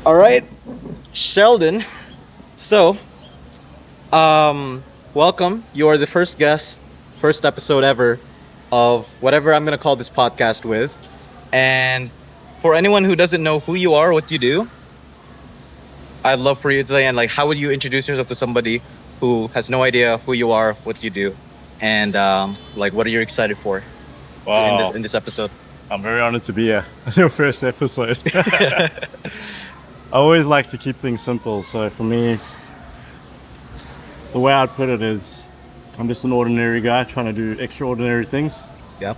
All right, Sheldon. So, welcome. You are the first guest, first episode ever of whatever I'm gonna call this podcast with. And for anyone who doesn't know who you are, what you do, I'd love for you to and like, how would you introduce yourself to somebody who has no idea who you are, what you do, and like, what are you excited for in this Wow, in this episode? I'm very honored to be here. Your first episode. I always like to keep things simple. So for me, the way I'd put it is I'm just an ordinary guy trying to do extraordinary things. Yep.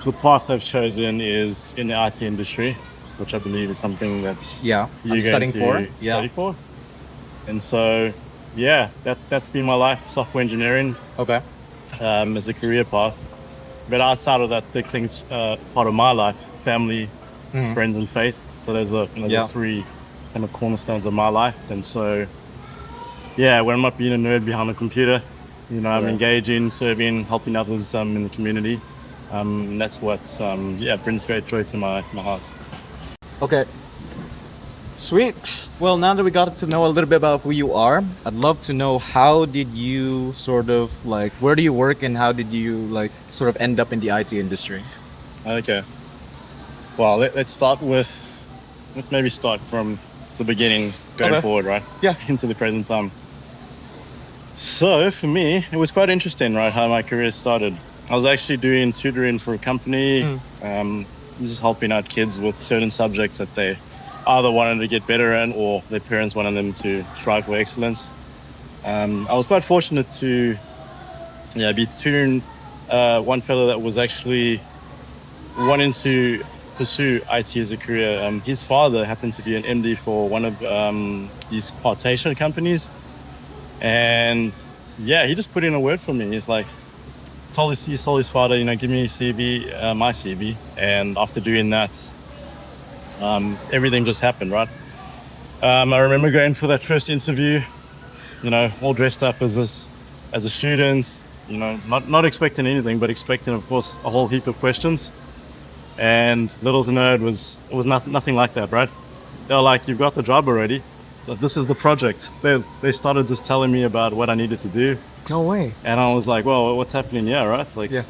The path I've chosen is in the IT industry, which I believe is something that Yeah. you're I'm going studying to for. Yeah. study for. And so, yeah, that's been my life, software engineering Okay. as a career path. But outside of that, big things part of my life, family, Mhm. friends, and faith. So there's Yeah. the three kind of cornerstones of my life. And so, yeah, when I'm not being a nerd behind a computer, I'm Right. engaging, serving, helping others in the community. And that's what, brings great joy to my heart. Okay. Sweet. Well, now that we got to know a little bit about who you are, I'd love to know how did you sort of like where do you work and how did you like sort of end up in the IT industry? Okay. Well, let's maybe start from the beginning going Okay. forward, right? Yeah. Into the present time. So for me, it was quite interesting, right, how my career started. I was actually doing tutoring for a company. This is helping out kids with certain subjects that they either wanted to get better in or their parents wanted them to strive for excellence. I was quite fortunate to be tutoring one fellow that was actually wanting to pursue IT as a career. His father happened to be an MD for one of these partition companies. And yeah, he just put in a word for me. He's like, he told his father, give me my CV. And after doing that, everything just happened, right? I remember going for that first interview, all dressed up as a student, not expecting anything, but expecting, of course, a whole heap of questions. And little to know, it was nothing like that, right? They were like, "You've got the job already. Like, this is the project." They started just telling me about what I needed to do, No way. and I was like, "Well, what's happening here, right?" Like, Yeah.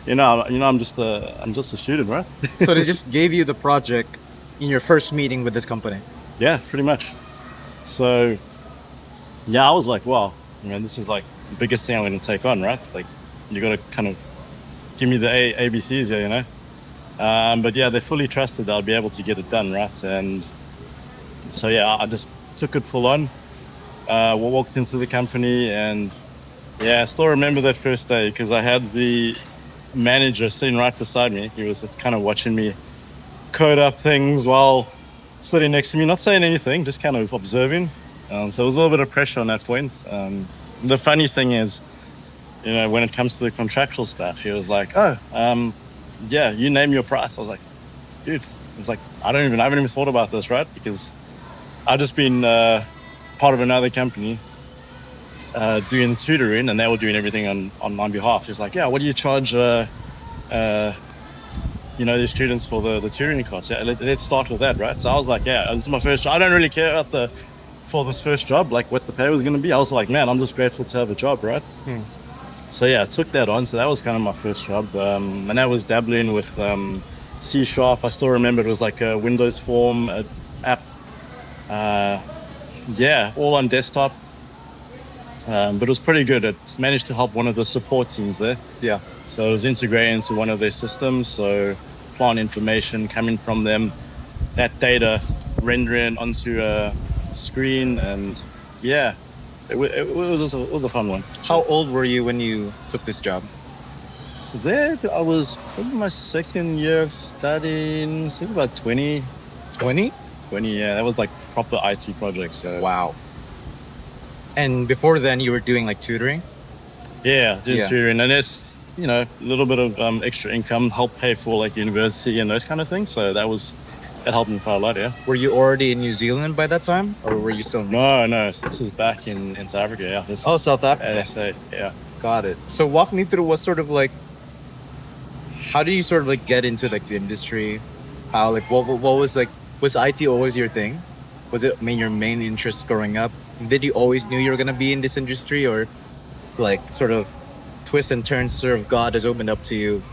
I'm just a student, right? So they just gave you the project in your first meeting with this company. Yeah, pretty much. So, yeah, I was like, "Wow, this is like the biggest thing I'm going to take on, right? Like, you got to kind of give me the ABCs here, But yeah, they fully trusted that I'll be able to get it done, right? And so yeah, I just took it full on. Walked into the company, and yeah, I still remember that first day because I had the manager sitting right beside me. He was just kind of watching me code up things while sitting next to me, not saying anything, just kind of observing. So there was a little bit of pressure on that point. The funny thing is, when it comes to the contractual stuff, he was like, "Oh, yeah, you name your price." I was like, "Dude," it's like, I haven't even thought about this, right? Because I've just been part of another company doing tutoring, and they were doing everything on my behalf. He's like, "Yeah, what do you charge, the students for the tutoring costs?" Yeah, let's start with that, right? So I was like, "Yeah, this is my first job. I don't really care about for this first job, like what the pay was going to be." I was like, "Man, I'm just grateful to have a job, right?" So yeah, I took that on. So that was kind of my first job, and I was dabbling with C#. I still remember it was like a Windows Form app. All on desktop, but it was pretty good. It managed to help one of the support teams there. Yeah. So it was integrated into one of their systems. So plant information coming from them, that data rendering onto a screen, and yeah, it was a fun one. How old were you when you took this job? So there, I was probably my second year of studying, I think about 20, 20? 20, yeah. That was like proper IT projects. So Wow. And before then you were doing like tutoring? yeah, did Yeah. tutoring, and it's, a little bit of extra income, help pay for like university and those kind of things. So that helped me quite a lot, yeah. Were you already in New Zealand by that time? Or were you still in No, so this is back in South Africa, yeah. This Oh, is South Africa. SA, yeah. Got it. So walk me through what sort of like how do you sort of like get into like the industry? How like what was like Was IT always your thing? Was it your main interest growing up? Did you always knew you were gonna be in this industry, or like sort of twists and turns, sort of God has opened up to you,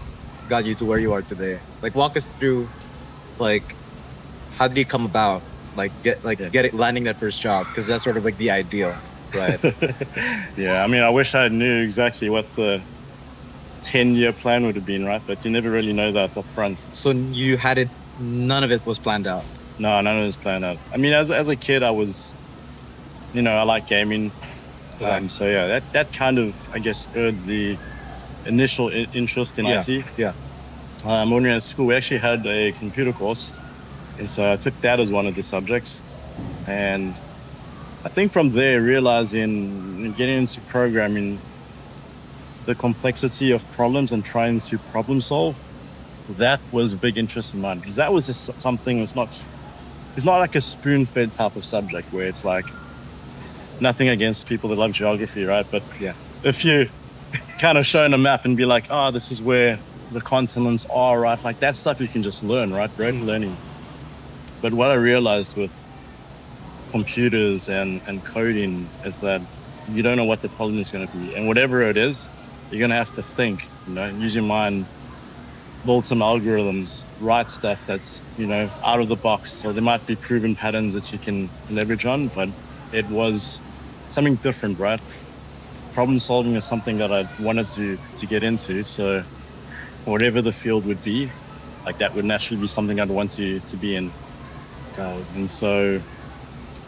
got you to where you are today? Like walk us through, like how did you come about, like get it landing that first job, because that's sort of like the ideal, right? Yeah, I mean, I wish I knew exactly what the 10-year plan would have been, right? But you never really know that up front. So you had it, none of it was planned out. No, none of this planned out. I mean, as a kid, I was, I like gaming. Okay. So yeah, that kind of, I guess, spurred the initial interest in Yeah, IT. yeah. When we were at school, we actually had a computer course. And so I took that as one of the subjects. And I think from there, realizing, getting into programming, the complexity of problems and trying to problem solve, that was a big interest of mine. Because that was just something it's not like a spoon-fed type of subject where it's like, nothing against people that love geography, right? But Yeah. if you kind of shown a map and be like, oh, this is where the continents are, right? Like that stuff you can just learn, right? Great learning. But what I realized with computers and coding is that you don't know what the problem is going to be. And whatever it is, you're going to have to think, use your mind, build some algorithms, write stuff that's, out of the box. So there might be proven patterns that you can leverage on, but it was something different, right? Problem solving is something that I wanted to get into. So whatever the field would be, like that would naturally be something I'd want to be in. And so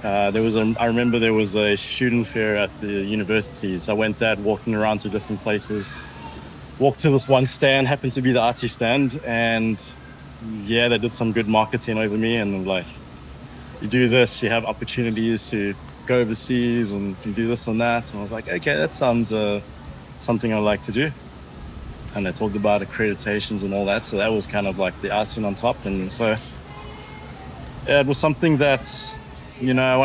I remember there was a student fair at the universities. I went there, walking around to different places, walked to this one stand, happened to be the IT stand. And yeah, they did some good marketing over me. And like, you do this, you have opportunities to go overseas and you do this and that. And I was like, okay, that sounds something I'd like to do. And they talked about accreditations and all that. So that was kind of like the icing on top. And so yeah, it was something that, I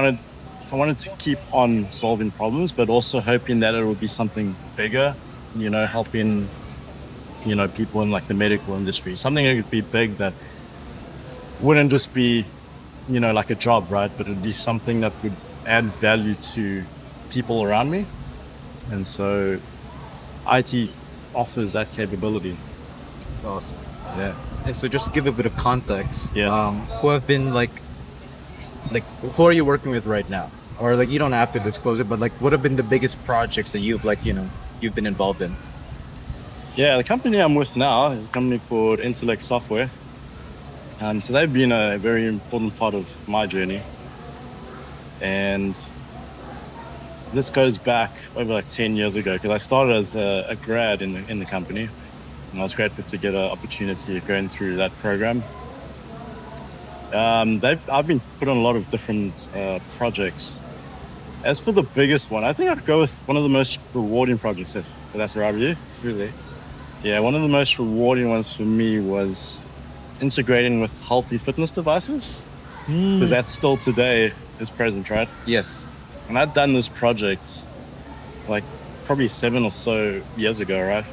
wanted to keep on solving problems, but also hoping that it would be something bigger, helping, people in like the medical industry, something that could be big that wouldn't just be, like a job, right? But it'd be something that would add value to people around me. And so IT offers that capability. It's awesome. Yeah. And so just to give a bit of context, Yeah. who have been like who are you working with right now? Or like you don't have to disclose it, but like what have been the biggest projects that you've you've been involved in? Yeah, the company I'm with now is a company called Intellect Software. So they've been a very important part of my journey. And this goes back over like 10 years ago, because I started as a grad in the company. And I was grateful to get an opportunity of going through that program. I've been put on a lot of different projects. As for the biggest one, I think I'd go with one of the most rewarding projects, if that's all right with you. Really? Yeah, one of the most rewarding ones for me was integrating with healthy fitness devices, because that still today is present, right? Yes. And I'd done this project like probably 7 or so years ago, right?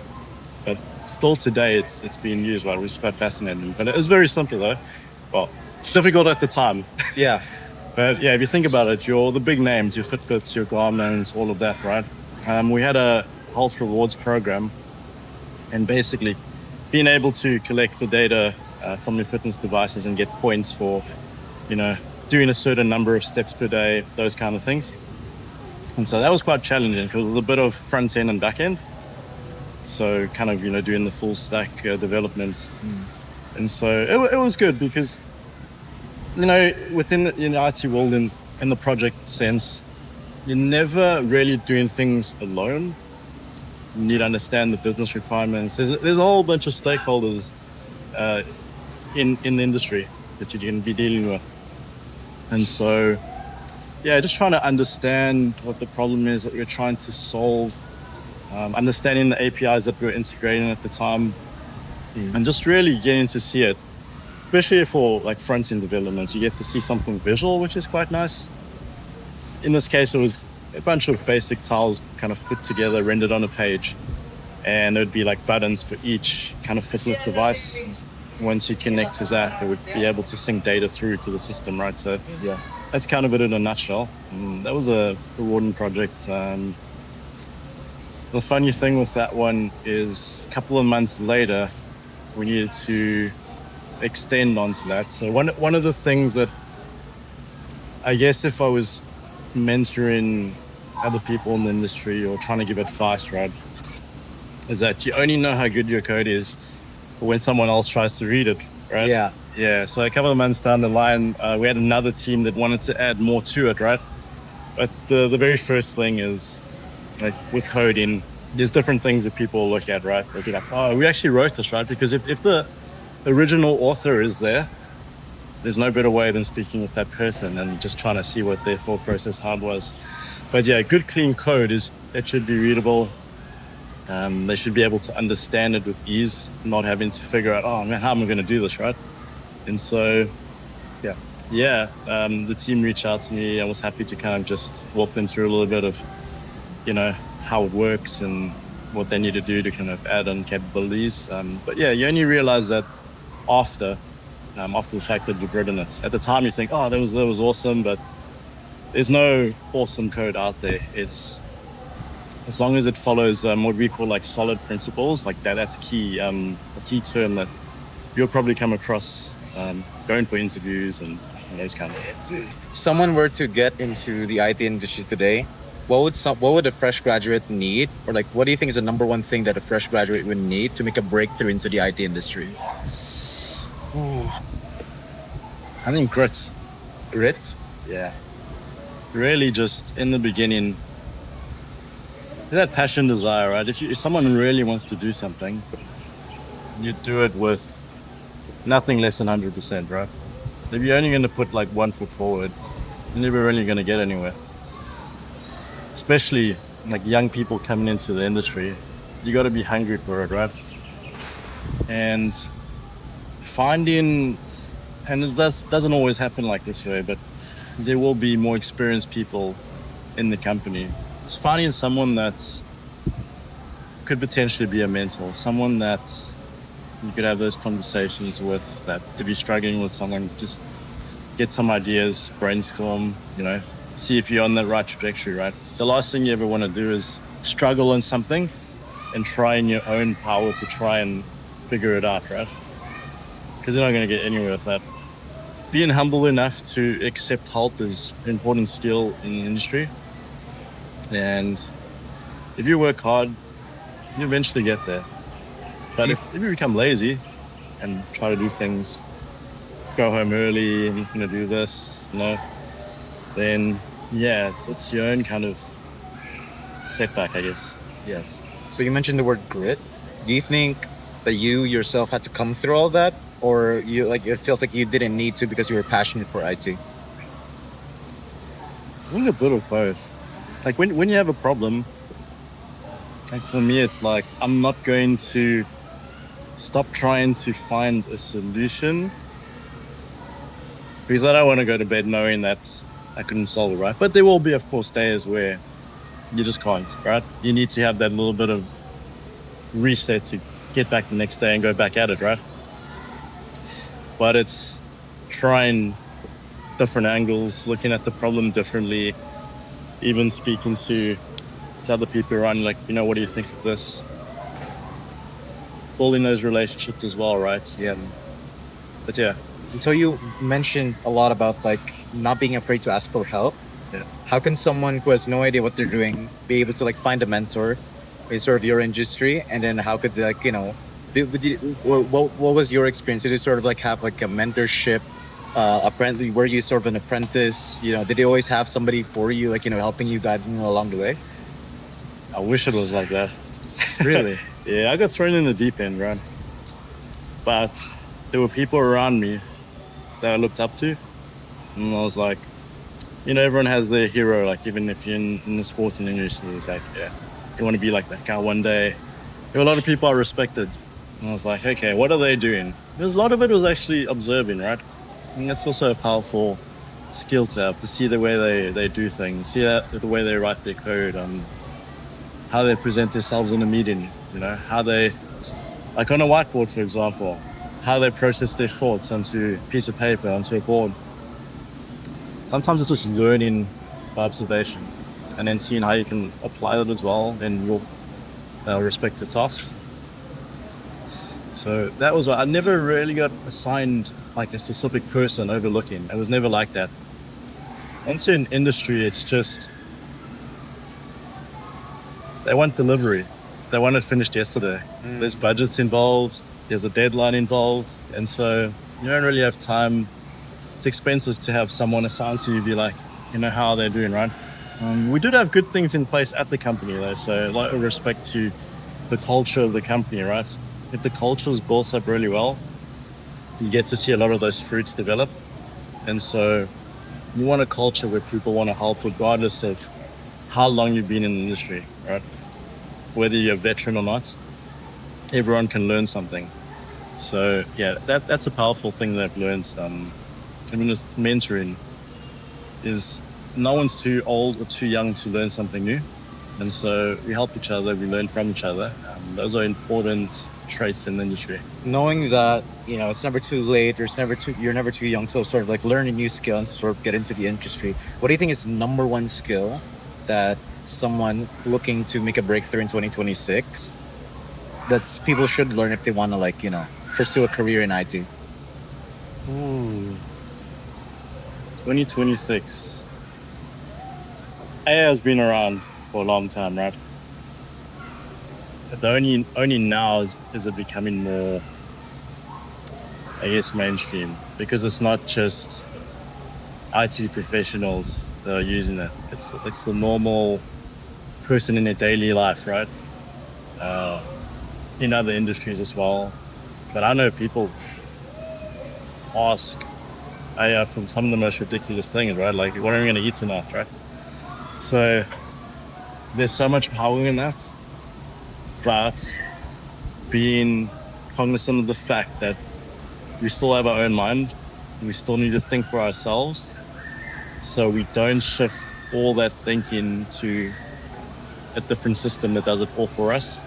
But still today it's being used, right? Which is quite fascinating. But it was very simple though. Well, difficult at the time. Yeah. But yeah, if you think about it, the big names, your Fitbits, your Garmin's, all of that, right? We had a health rewards program, and basically being able to collect the data from your fitness devices and get points for, doing a certain number of steps per day, those kind of things. And so that was quite challenging because it was a bit of front end and back end. So kind of, doing the full stack development. And so it was good because, within the IT world in the project sense, you're never really doing things alone. You need to understand the business requirements. There's a whole bunch of stakeholders in the industry that you're going to be dealing with. And so, yeah, just trying to understand what the problem is, what you're trying to solve, understanding the APIs that we were integrating at the time, and just really getting to see it. Especially for like front-end developments, you get to see something visual, which is quite nice. In this case, it was a bunch of basic tiles kind of put together, rendered on a page, and there'd be like buttons for each kind of fitness device. once you connect to that, it would be able to sync data through to the system, right? So Yeah. that's kind of it in a nutshell. That was a rewarding project. The funny thing with that one is a couple of months later, we needed to extend onto that. So one of the things that I guess if I was mentoring other people in the industry or trying to give advice, right, is that you only know how good your code is when someone else tries to read it, right? Yeah. Yeah. So a couple of months down the line, we had another team that wanted to add more to it, right? But the very first thing is, like with coding, there's different things that people look at, right? They'll be like, oh, we actually wrote this, right? Because if the original author is there, there's no better way than speaking with that person and just trying to see what their thought process hard was. But yeah, good clean code it should be readable. They should be able to understand it with ease, not having to figure out, oh man, how am I going to do this, right? And so, the team reached out to me. I was happy to kind of just walk them through a little bit of, how it works and what they need to do to kind of add on capabilities. But yeah, you only realize that after the fact that you've written it. At the time, you think, oh, that was awesome, but there's no awesome code out there. It's as long as it follows what we call like solid principles, like that's key. A key term that you'll probably come across going for interviews and those kind of things. If someone were to get into the IT industry today, what would a fresh graduate need, or like what do you think is the number one thing that a fresh graduate would need to make a breakthrough into the IT industry? I think grit. Grit? Yeah. Really just in the beginning, that passion, desire, right? If someone really wants to do something, you do it with nothing less than 100%, right? If you're only going to put like 1 foot forward, you're never really going to get anywhere. Especially like young people coming into the industry, you got to be hungry for it, right? And it doesn't always happen like this way, but there will be more experienced people in the company. It's finding someone that could potentially be a mentor, someone that you could have those conversations with, that if you're struggling with someone, just get some ideas, brainstorm, see if you're on the right trajectory, right? The last thing you ever want to do is struggle on something and try in your own power to try and figure it out, right? Because you're not going to get anywhere with that. Being humble enough to accept help is an important skill in the industry. And if you work hard, you eventually get there. But if you become lazy and try to do things, go home early and do this, then yeah, it's your own kind of setback, I guess. Yes. So you mentioned the word grit. Do you think that you yourself had to come through all that, or it felt like you didn't need to because you were passionate for IT? I think a bit of both. Like when you have a problem, like for me, it's like I'm not going to stop trying to find a solution because I don't want to go to bed knowing that I couldn't solve it, right? But there will be, of course, days where you just can't, right? You need to have that little bit of reset to get back the next day and go back at it, right? But it's trying different angles, looking at the problem differently, even speaking to other people around, like, what do you think of this? Building those relationships as well, right? Yeah. But yeah. And so you mentioned a lot about like not being afraid to ask for help. Yeah. How can someone who has no idea what they're doing be able to like find a mentor in sort of your industry? And then how could they, like, what was your experience? Did you sort of like have like a mentorship? Apparently, were you sort of an apprentice? Did they always have somebody for you, like, helping you, guiding you along the way? I wish it was like that. Really? Yeah, I got thrown in the deep end, right? But there were people around me that I looked up to. And I was like, everyone has their hero, like even if you're in the sports industry, it's like, yeah, you want to be like that guy one day. There were a lot of people I respected. And I was like, okay, what are they doing? Because a lot of it was actually observing, right? And that's also a powerful skill to have, to see the way they do things, see the way they write their code, how they present themselves in a meeting, how they, like on a whiteboard, for example, how they process their thoughts onto a piece of paper, onto a board. Sometimes it's just learning by observation and then seeing how you can apply that as well in your respective tasks. So that was what I never really got assigned like a specific person overlooking. It was never like that. Into an industry, it's just they want delivery. They want it finished yesterday. There's budgets involved. There's a deadline involved. And so you don't really have time. It's expensive to have someone assigned to you be like, how they're doing, right? We did have good things in place at the company though. So like with respect to the culture of the company, right? If the culture is built up really well, you get to see a lot of those fruits develop. And so you want a culture where people want to help regardless of how long you've been in the industry, right? Whether you're a veteran or not, everyone can learn something. So yeah, that's a powerful thing that I've learned. Just mentoring is no one's too old or too young to learn something new. And so we help each other, we learn from each other. Those are important traits in the industry. Knowing that it's never too late, you're never too young to sort of like learn a new skill and sort of get into the industry. What do you think is number one skill that someone looking to make a breakthrough in 2026 that people should learn if they want to pursue a career in IT? 2026. AI has been around for a long time, right? But only now is it becoming more, I guess, mainstream, because it's not just IT professionals that are using it. It's the normal person in their daily life, right? In other industries as well. But I know people ask AI from some of the most ridiculous things, right? Like, what are we going to eat tonight, right? So there's so much power in that. But being cognizant of the fact that we still have our own mind, we still need to think for ourselves, so we don't shift all that thinking to a different system that does it all for us,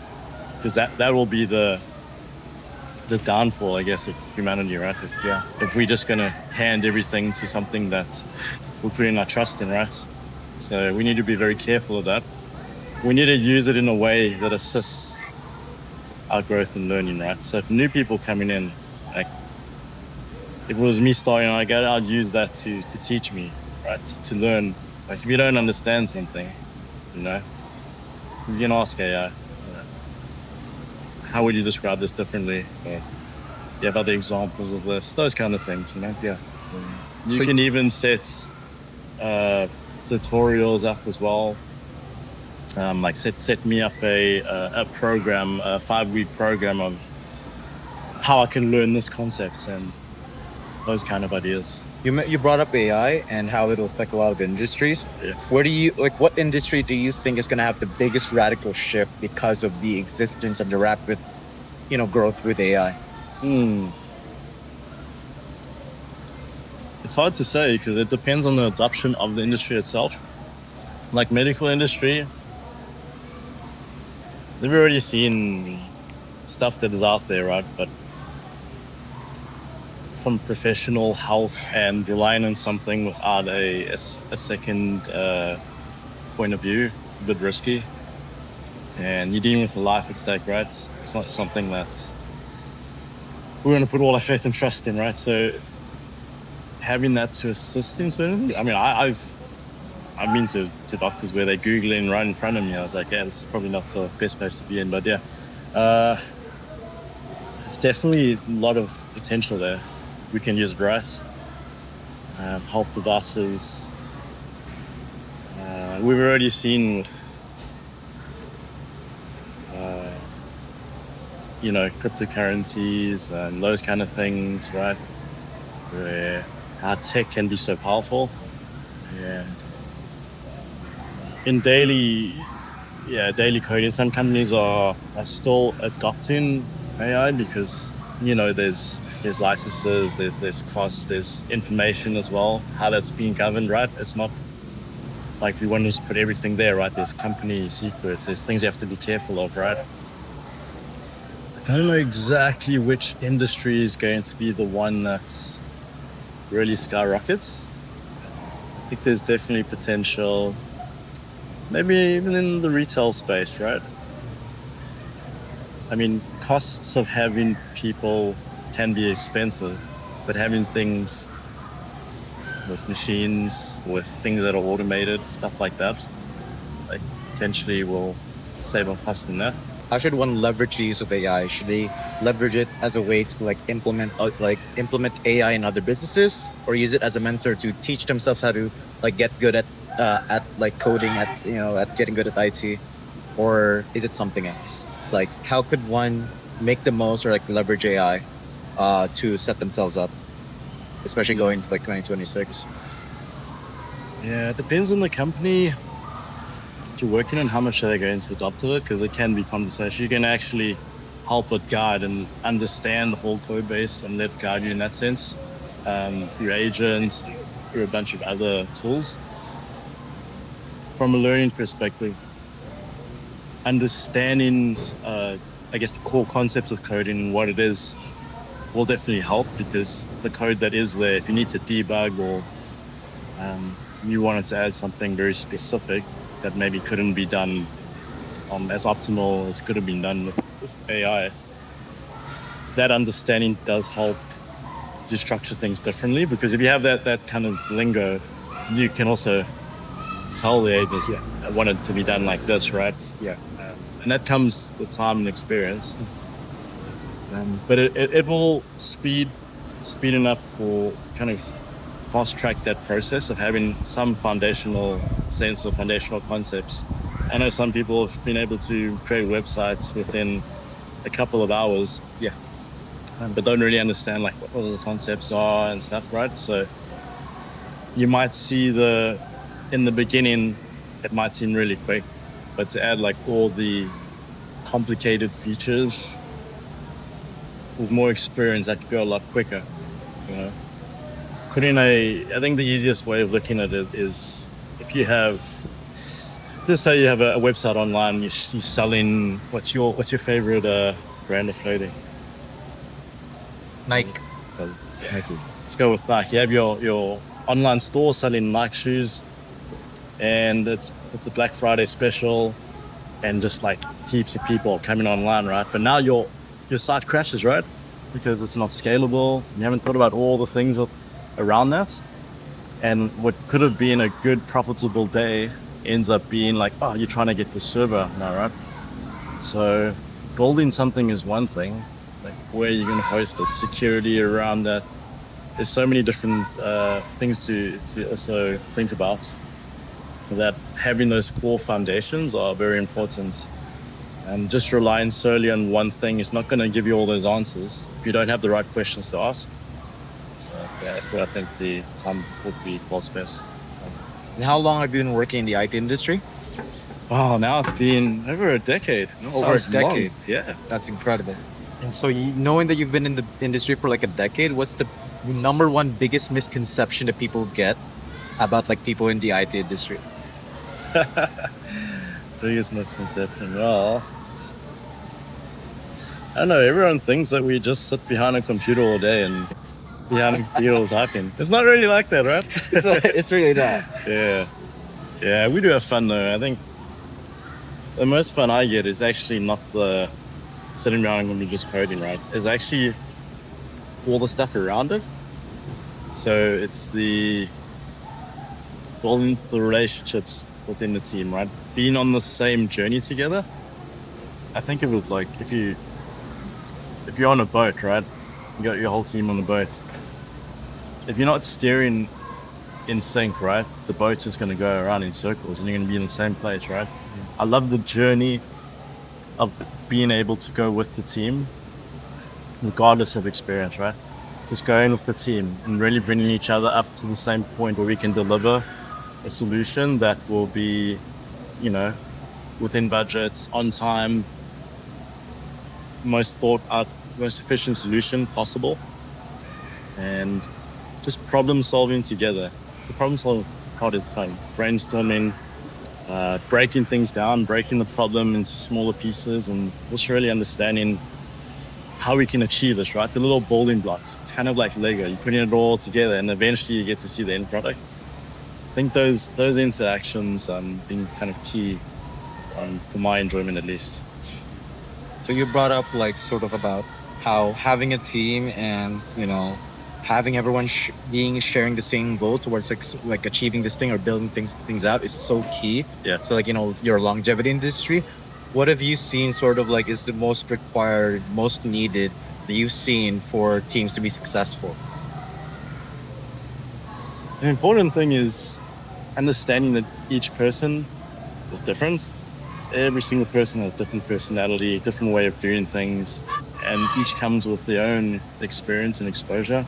because that will be the downfall, I guess, of humanity, right? If we're just gonna hand everything to something that we're putting our trust in, right? So we need to be very careful of that. We need to use it in a way that assists our growth and learning, right? So if new people coming in, like if it was me starting, I'd use that to teach me, right? To learn. Like if you don't understand something, you can ask AI, how would you describe this differently? Or you have other examples of this, those kind of things, Yeah. You can even set tutorials up as well. Like set me up a program, a 5-week program of how I can learn this concept and those kind of ideas. You brought up AI and how it'll affect a lot of industries. Yeah. What industry do you think is going to have the biggest radical shift because of the existence and the rapid, growth with AI? It's hard to say because it depends on the adoption of the industry itself. Like medical industry, they've already seen stuff that is out there, right? But from professional health and relying on something without a second point of view, a bit risky. And you're dealing with a life at stake, right? It's not something that we're going to put all our faith and trust in, right? So having that to assist in certain, I've been to doctors where they're Googling right in front of me. I was like, yeah, this is probably not the best place to be in, but yeah. It's definitely a lot of potential there. We can use it right. Health devices. We've already seen with, cryptocurrencies and those kind of things, right? Where our tech can be so powerful. And in daily coding, some companies are still adopting AI because, there's licenses, there's costs, there's information as well, how that's being governed, right? It's not like we want to just put everything there, right? There's company secrets, there's things you have to be careful of, right? don't know exactly which industry is going to be the one that really skyrockets. I think there's definitely potential, maybe even in the retail space, right? I mean, costs of having people can be expensive, but having things with machines, with things that are automated, stuff like that, like potentially will save on costs in that. How should one leverage the use of AI? Should they leverage it as a way to implement AI in other businesses, or use it as a mentor to teach themselves how to like get good at like coding, at getting good at IT, or is it something else? Like, how could one make the most or like leverage AI to set themselves up, especially going to like 2026? Yeah, it depends on the company you're working on, how much are they going to adopt to it, because it can be conversation. You can actually help it guide and understand the whole code base and let guide you in that sense, through agents, through a bunch of other tools. From a learning perspective, understanding, I guess, the core concepts of coding and what it is will definitely help, because the code that is there, if you need to debug or you wanted to add something very specific that maybe couldn't be done as optimal as could have been done with AI, that understanding does help to structure things differently, because if you have that kind of lingo, you can also tell the agents, yeah, I want it to be done like this, right? Yeah. And that comes with time and experience. But it will speeding up or kind of fast track that process of having some foundational sense or foundational concepts. I know some people have been able to create websites within a couple of hours, Yeah. but don't really understand like what all the concepts are and stuff, right? So you might see in the beginning, it might seem really quick, but to add like all the complicated features with more experience, that could go a lot quicker, you know. I think the easiest way of looking at it is if you have, just say you have a website online, you're selling, what's your favorite brand of clothing? Nike. Nike. Let's go with Nike. You have your online store selling Nike shoes, and it's a Black Friday special, and just like heaps of people coming online, right? But now your site crashes, right? Because it's not scalable. You haven't thought about all the things around that. And what could have been a good profitable day ends up being like, oh, you're trying to get the server now, right? So building something is one thing, like where you're going to host it, security around that. There's so many different things to also think about, that having those core foundations are very important. And just relying solely on one thing is not going to give you all those answers if you don't have the right questions to ask. So yeah, that's what I think the time would be well spent. And how long have you been working in the IT industry? Wow, now it's been over a decade. Over a Sounds long. decade. Yeah. That's incredible. And so, knowing that you've been in the industry for like a decade, what's the number one biggest misconception that people get about like people in the IT industry? Biggest misconception. Well, I don't know. Everyone thinks that we just sit behind a computer all day and behind a computer typing. It's not really like that, right? It's really that. Yeah. Yeah, we do have fun though. I think the most fun I get is actually not the sitting around when we're just coding, right? It's actually all the stuff around it. So it's the building the relationships within the team, right? Being on the same journey together. I think of it like if you're on a boat, right? You got your whole team on the boat. If you're not steering in sync, right, the boat's just going to go around in circles and you're going to be in the same place, right? I love the journey of being able to go with the team regardless of experience, right? Just going with the team and really bringing each other up to the same point where we can deliver a solution that will be, you know, within budget, on time, most thought out, most efficient solution possible, and just problem solving together. The problem solving part is fun. Brainstorming, breaking things down, breaking the problem into smaller pieces, and just really understanding how we can achieve this, right? The little building blocks. It's kind of like Lego. You're putting it all together, and eventually you get to see the end product. I think those interactions being kind of key for my enjoyment, at least. So you brought up like sort of about how having a team and having everyone sharing the same goal towards like achieving this thing or building things out is so key. Yeah. So like your longevity industry, what have you seen sort of like is the most required, most needed that you've seen for teams to be successful? The important thing is understanding that each person is different. Every single person has different personality, different way of doing things, and each comes with their own experience and exposure.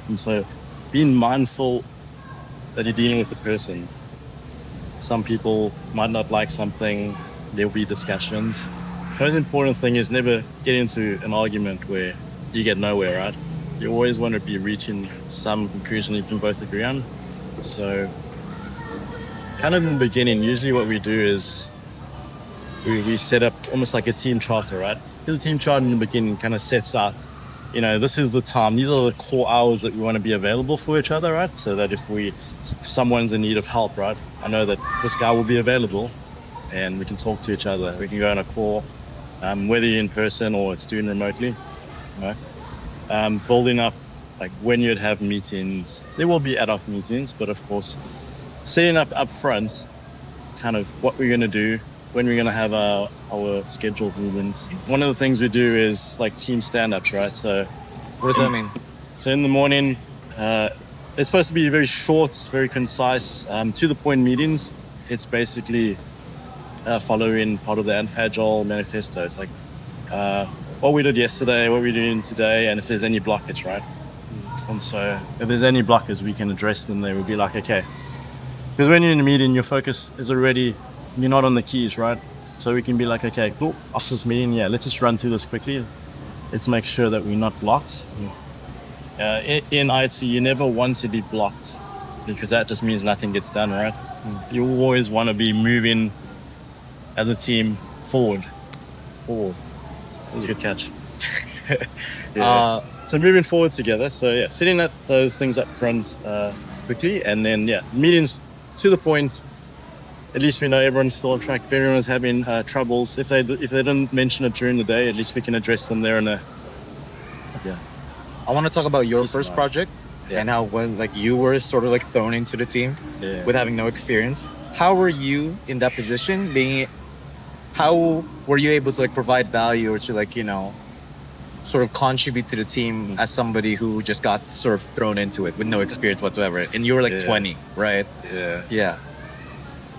And so being mindful that you're dealing with the person. Some people might not like something, there'll be discussions. The most important thing is never get into an argument where you get nowhere, right? You always want to be reaching some conclusion you can both agree on. So kind of in the beginning, usually what we do is we set up almost like a team charter, right? Here's a team chart in the beginning, kind of sets out, this is the time, these are the core hours that we want to be available for each other, right? So that if someone's in need of help, right? I know that this guy will be available and we can talk to each other. We can go on a call, whether you're in person or it's doing remotely, building up like when you'd have meetings. There will be ad hoc meetings, but of course, setting up front kind of what we're going to do, when we're going to have our scheduled movements. One of the things we do is like team stand-ups, right? So What does that mean? so in the morning, it's supposed to be very short, very concise, to the point meetings. It's basically following part of the Agile manifesto. It's like what we did yesterday, what we're doing today, and if there's any blockage, right? And so if there's any blockers, we can address them there. We'll be like, okay. Because when you're in a meeting, your focus is already, you're not on the keys, right? So we can be like, okay, cool, after this meeting, let's just run through this quickly. Let's make sure that we're not blocked. In IT, you never want to be blocked because that just means nothing gets done, right? You always want to be moving as a team forward. That was a good catch. So moving forward together. So setting up those things up front quickly, and then meetings to the point. At least we know everyone's still on track. If everyone's having troubles, if they didn't mention it during the day, at least we can address them there and there. I want to talk about your first project and how when like you were sort of like thrown into the team with having no experience. How were you in that position? How were you able to like provide value or to like sort of contribute to the team as somebody who just got sort of thrown into it with no experience whatsoever? And you were like 20, right? Yeah.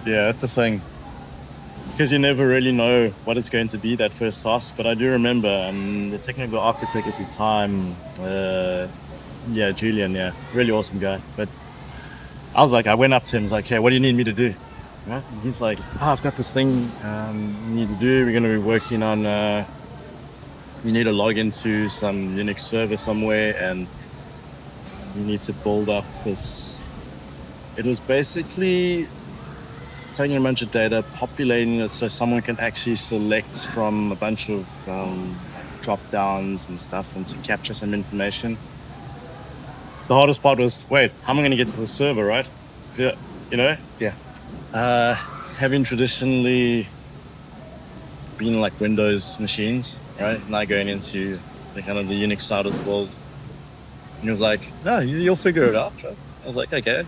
Yeah, that's the thing. Because you never really know what it's going to be, that first task. But I do remember the technical architect at the time, Julian, really awesome guy. But I went up to him, I was like, okay, what do you need me to do? Right? And he's like, I've got this thing you need to do. We're going to be working on, you need to log into some Unix server somewhere and you need to build up this. It was basically taking a bunch of data, populating it so someone can actually select from a bunch of drop downs and stuff and to capture some information. The hardest part was, wait, how am I going to get to the server, right? Having traditionally been like Windows machines, right? Now going into the kind of the Unix side of the world. And he was like, no, you'll figure it out, right? I was like, okay.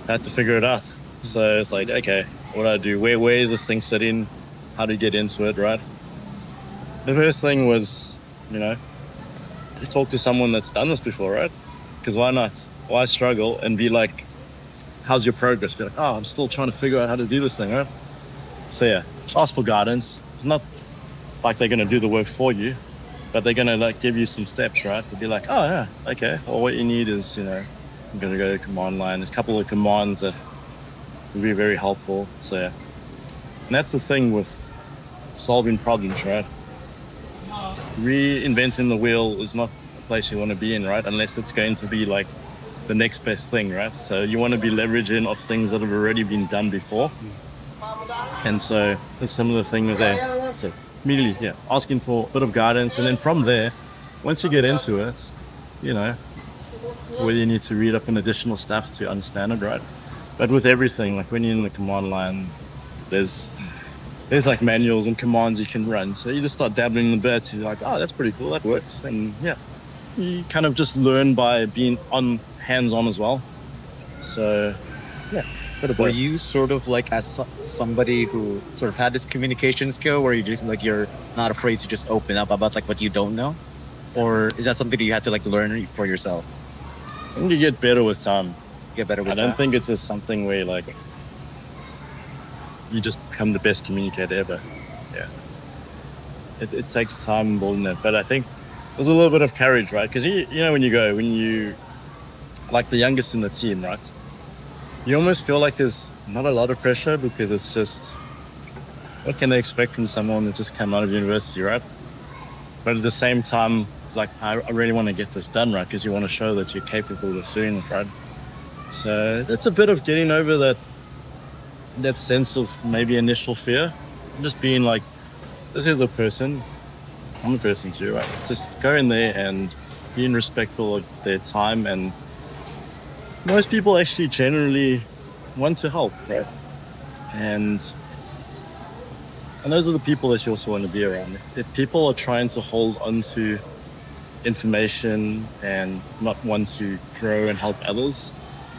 I had to figure it out. So it's like, okay, what do I do? Where is this thing sitting? How do you get into it, right? The first thing was, you talk to someone that's done this before, right? Because why not? Why struggle and be like, how's your progress? Be like, I'm still trying to figure out how to do this thing, right? So ask for guidance. It's not like they're going to do the work for you, but they're going to like give you some steps, right? They'll be like, okay. Well, what you need is, I'm going to go to command line. There's a couple of commands that will be very helpful. So and that's the thing with solving problems, right? Reinventing the wheel is not a place you want to be in, right? Unless it's going to be like the next best thing, right? So you want to be leveraging of things that have already been done before. And so a similar thing with that. So immediately, yeah, asking for a bit of guidance. And then from there, once you get into it, you know, whether you need to read up on additional stuff to understand it, right? But with everything, like when you're in the command line, there's like manuals and commands you can run. So you just start dabbling in the bit. You're like, oh, that's pretty cool. That works. And yeah, you kind of just learn by being hands-on as well. So yeah, bit of Were both. you sort of like as somebody who sort of had this communication skill where you just like you're not afraid to just open up about like what you don't know? Or is that something that you had to like learn for yourself? I think you get better with time. Get better with I don't time? think it's just something where like you just become the best communicator ever. Yeah. It takes time building that. But I think there's a little bit of courage, right? Because you know when you like the youngest in the team, right? You almost feel like there's not a lot of pressure because it's just what can they expect from someone that just came out of university, right? But at the same time, it's like I really want to get this done, right? Because you want to show that you're capable of doing it, right? So it's a bit of getting over that sense of maybe initial fear, just being like, this is a person, I'm a person too, right? It's just go in there and being respectful of their time, and most people actually generally want to help, right? And those are the people that you also want to be around. If people are trying to hold on to information and not want to grow and help others,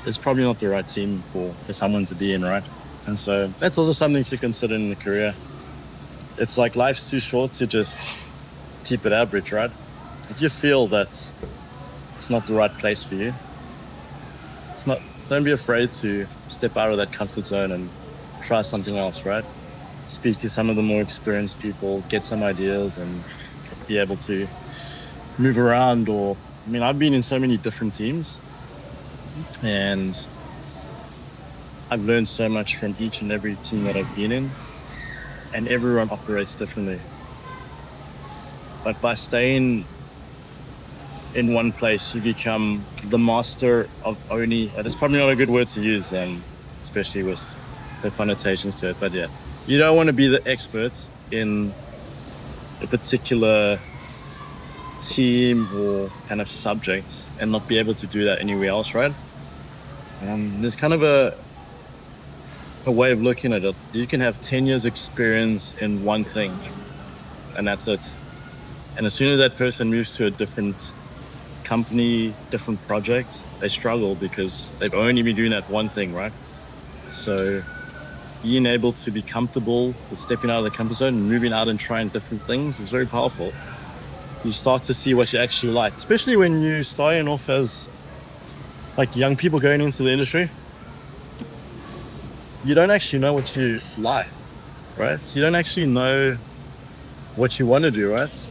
it's probably not the right team for someone to be in, right? And so that's also something to consider in the career. It's like life's too short to just keep it average, right? If you feel that it's not the right place for you, don't be afraid to step out of that comfort zone and try something else, right? Speak to some of the more experienced people, get some ideas, and be able to move around. Or, I mean, I've been in so many different teams, and I've learned so much from each and every team that I've been in, and everyone operates differently. But by staying in one place, you become the master of only, that's probably not a good word to use, especially with the connotations to it, but yeah. You don't want to be the expert in a particular team or kind of subject and not be able to do that anywhere else, right? There's kind of a way of looking at it. You can have 10 years experience in one thing, and that's it. And as soon as that person moves to a different company, different project, they struggle because they've only been doing that one thing, right? So being able to be comfortable with stepping out of the comfort zone and moving out and trying different things is very powerful. You start to see what you actually like, especially when you're starting off as like young people going into the industry. You don't actually know what you like, right? You don't actually know what you want to do, right?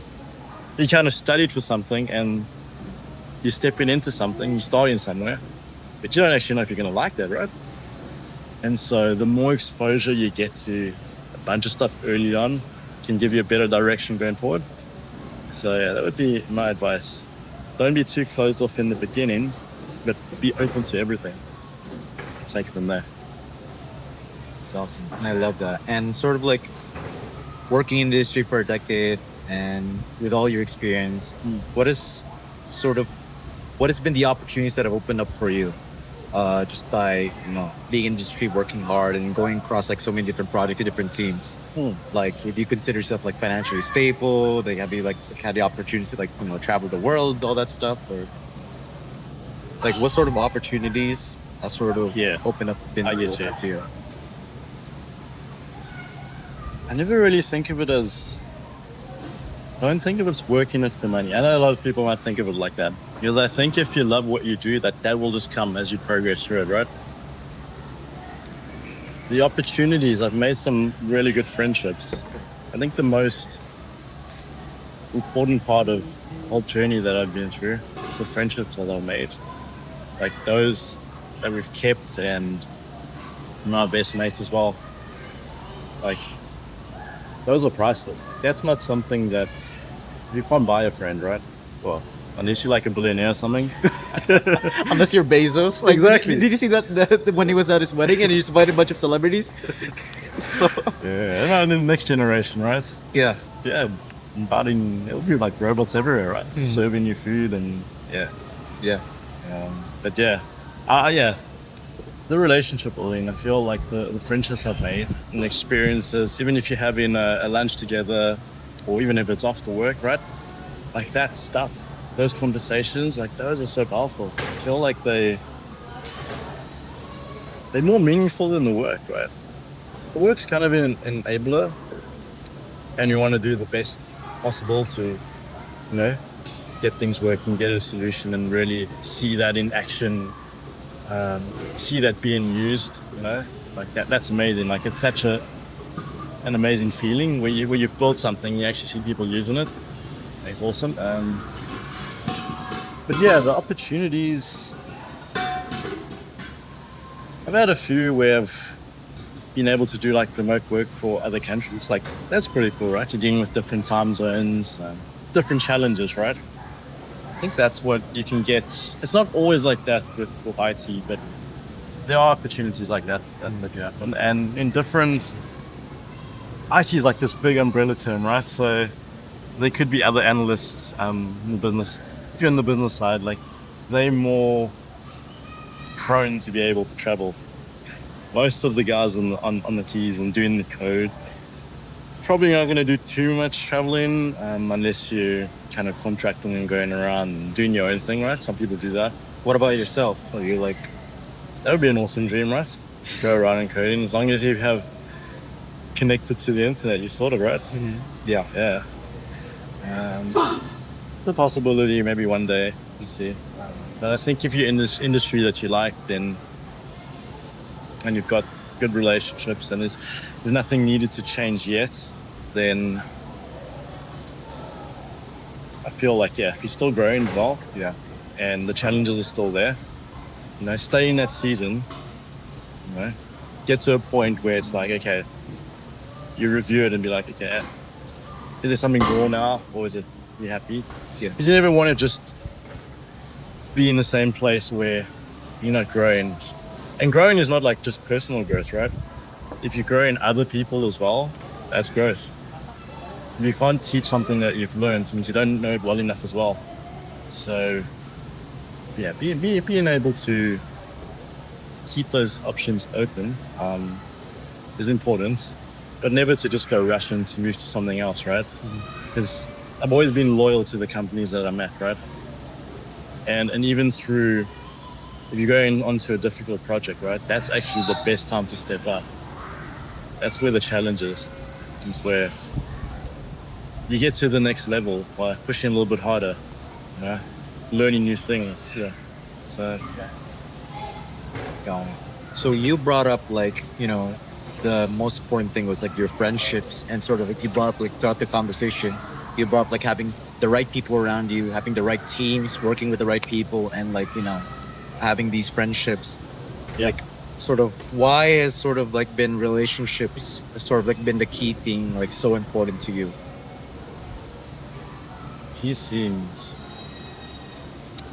You kind of studied for something and you're stepping into something, you're starting somewhere, but you don't actually know if you're going to like that, right? And so the more exposure you get to a bunch of stuff early on can give you a better direction going forward. So yeah, that would be my advice. Don't be too closed off in the beginning, but be open to everything. Take it from there. It's awesome. I love that. And sort of like working in the industry for a decade and with all your experience, what has been the opportunities that have opened up for you? Just by being in industry, working hard, and going across like so many different projects to different teams. Like, would you consider yourself like financially stable? They have you like had the opportunity to like travel the world, all that stuff, or like what sort of opportunities sort of open up I get you. to you? I never really think of it as, don't think of it as working it for money. I know a lot of people might think of it like that. Because I think if you love what you do, that will just come as you progress through it, right? The opportunities, I've made some really good friendships. I think the most important part of the whole journey that I've been through is the friendships that I've made. Like those that we've kept, and my best mates as well. Like, those are priceless. That's not something that you can't buy a friend, right? Well, unless you're like a billionaire or something. Unless you're Bezos. Like, Exactly. Did you see that when he was at his wedding and he just invited a bunch of celebrities? So Yeah, no, the next generation, right? yeah. yeah, inviting, it'll be like robots everywhere, right? Serving you food and yeah. Yeah. But yeah, yeah, the relationship building, I feel like the friendships I've made and the experiences, even if you're having a lunch together or even if it's after work, right? Like that stuff, those conversations, like those are so powerful. I feel like they're more meaningful than the work, right? The work's kind of an enabler and you want to do the best possible to, you know, get things working, get a solution and really see that in action, see that being used, you know, like that's amazing. Like it's such an amazing feeling where you've built something, you actually see people using it. It's awesome. But yeah, the opportunities, I've had a few where I've been able to do like remote work for other countries. Like that's pretty cool, right? You're dealing with different time zones, different challenges, right? I think that's what you can get. It's not always like that with IT, but there are opportunities like that can happen. And in different, IT is like this big umbrella term, right? So there could be other analysts in the business. If you're in the business side, like they're more prone to be able to travel. Most of the guys on the keys and doing the code probably not going to do too much traveling unless you're kind of contracting and going around and doing your own thing, right? Some people do that. What about yourself? Are you like, That would be an awesome dream, right? Go around and coding as long as you have connected to the internet, you sort of, right? yeah. Yeah. It's a possibility maybe one day, you see. But I think if you're in this industry that you like, then, and you've got good relationships and there's nothing needed to change yet, then I feel like, yeah, if you're still growing well, Yeah. and the challenges are still there, you know, stay in that season, you know, get to a point where it's like, okay, you review it and be like, okay, is there something more now or is it, you happy? Yeah. Because you never want to just be in the same place where you're not growing. And growing is not like just personal growth, right? If you're growing other people as well, that's growth. If you can't teach something that you've learned, it means you don't know it well enough as well. So, yeah, being able to keep those options open is important, but never to just go rushing to move to something else, right? Because I've always been loyal to the companies that I'm at, right? And even through, if you're going onto a difficult project, right, that's actually the best time to step up. That's where the challenge is. It's where you get to the next level by pushing a little bit harder, you know, learning new things. Yeah. So, Got it. So you brought up like, you know, the most important thing was like your friendships and sort of like you brought up like throughout the conversation, you brought up like having the right people around you, having the right teams, working with the right people and like, you know, having these friendships. yeah. Like sort of why has sort of like been relationships sort of like been the key thing like so important to you? Key themes.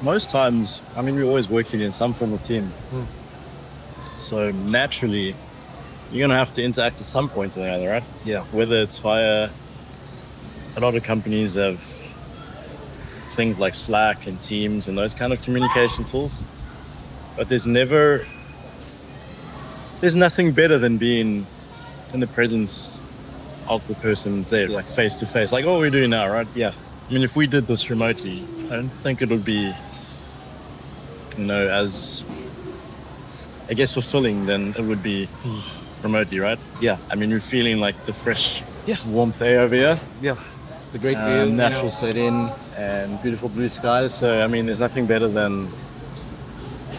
Most times, I mean, we're always working in some form of team. So naturally, you're gonna have to interact at some point or another, right? Yeah. Whether it's via, a lot of companies have things like Slack and Teams and those kind of communication tools. But there's nothing better than being in the presence of the person there, like face to face, like what we're doing now, right? Yeah. I mean, if we did this remotely, I don't think it would be, you know, as, I guess, fulfilling than it would be remotely, right? Yeah. I mean, we're feeling like the fresh Yeah. warmth air over here, Yeah. The great view. natural setting and beautiful blue skies. So, I mean, there's nothing better than,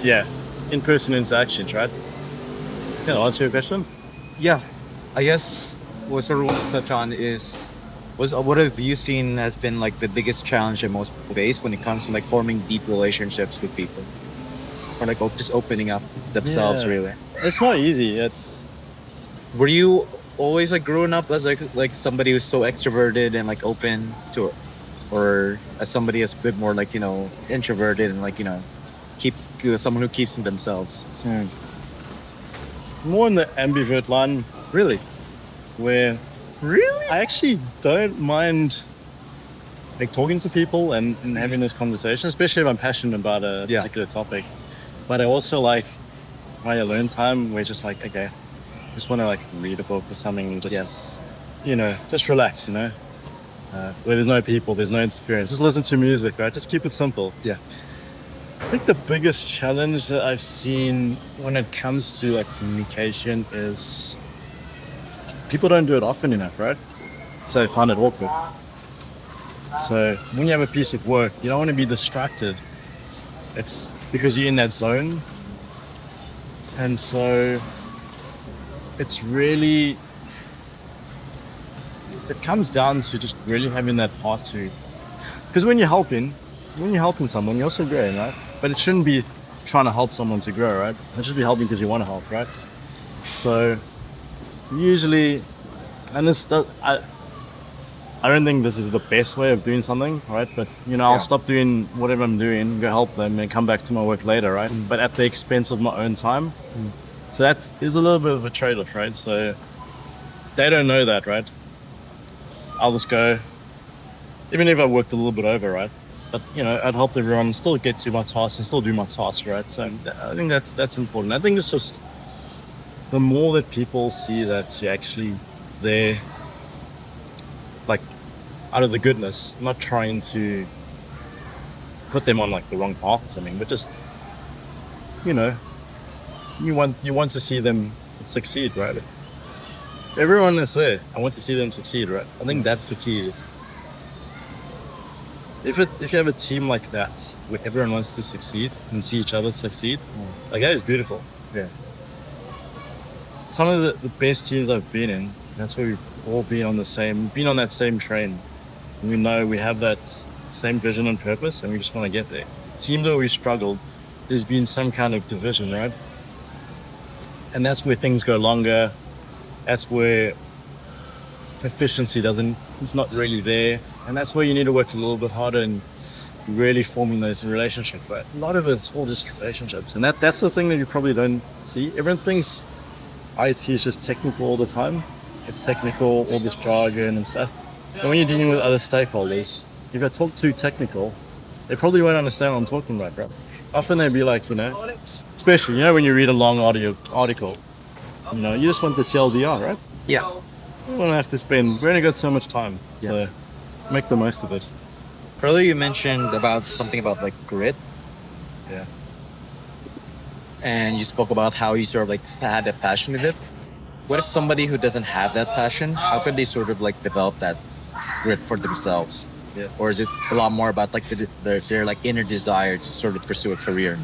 yeah, in-person interactions, right? Yeah, I'll answer your question. Yeah, I guess what sort of want to touch on is what have you seen has been like the biggest challenge that most people face when it comes to like forming deep relationships with people, or like just opening up themselves. Yeah. Really, It's not easy. were you always like growing up as like somebody who's so extroverted and like open to it, or as somebody that's a bit more like, you know, introverted and like, you know, someone who keeps to themselves? more in the ambivert line, Really? where Really? I actually don't mind like talking to people and having this conversation, especially if I'm passionate about a Yeah. particular topic. But I also like my alone time where it's just like, okay, just want to like read a book or something and just, Yes. Just relax, where there's no people, there's no interference. Just listen to music, right? Just keep it simple. Yeah. I think the biggest challenge that I've seen when it comes to like communication is people don't do it often enough, right? So I find it awkward. So when you have a piece of work, you don't want to be distracted. It's because you're in that zone. And so it comes down to just really having that heart to, because when you're helping someone, you're also growing, right? But it shouldn't be trying to help someone to grow, right? It should be helping because you want to help, right? So usually, and I don't think this is the best way of doing something, right? But I'll stop doing whatever I'm doing, go help them, and come back to my work later, right? But at the expense of my own time. So there's a little bit of a trade-off, right? So they don't know that, right? I'll just go, even if I worked a little bit over, right? But I'd help everyone still get to my task and still do my task, right? So I think that's important. I think it's just the more that people see that you're actually there, like out of the goodness, not trying to put them on like the wrong path or something, but just you want to see them succeed, right? Everyone that's there, I want to see them succeed, right? I think that's the key. It's if you have a team like that where everyone wants to succeed and see each other succeed, like that is beautiful. Yeah. Some of the best teams I've been in, that's where we've all been on that same train. And we know we have that same vision and purpose, and we just want to get there. Team that we struggled, there's been some kind of division, right? And that's where things go longer. That's where efficiency it's not really there. And that's where you need to work a little bit harder and really forming those relationships. But a lot of it's all just relationships. And that's the thing that you probably don't see. Everyone thinks IT is just technical all the time. It's technical, all this jargon and stuff. But when you're dealing with other stakeholders, if I talk too technical, they probably won't understand what I'm talking about, right? Often they'd be like, especially, when you read a long article, you just want the TLDR, right? Yeah. We don't have to spend, we only got so much time, so make the most of it. Earlier you mentioned about something about like grit, Yeah. and you spoke about how you sort of like had a passion with it. What if somebody who doesn't have that passion, how could they sort of like develop that grit for themselves? Yeah. Or is it a lot more about like their like inner desire to sort of pursue a career?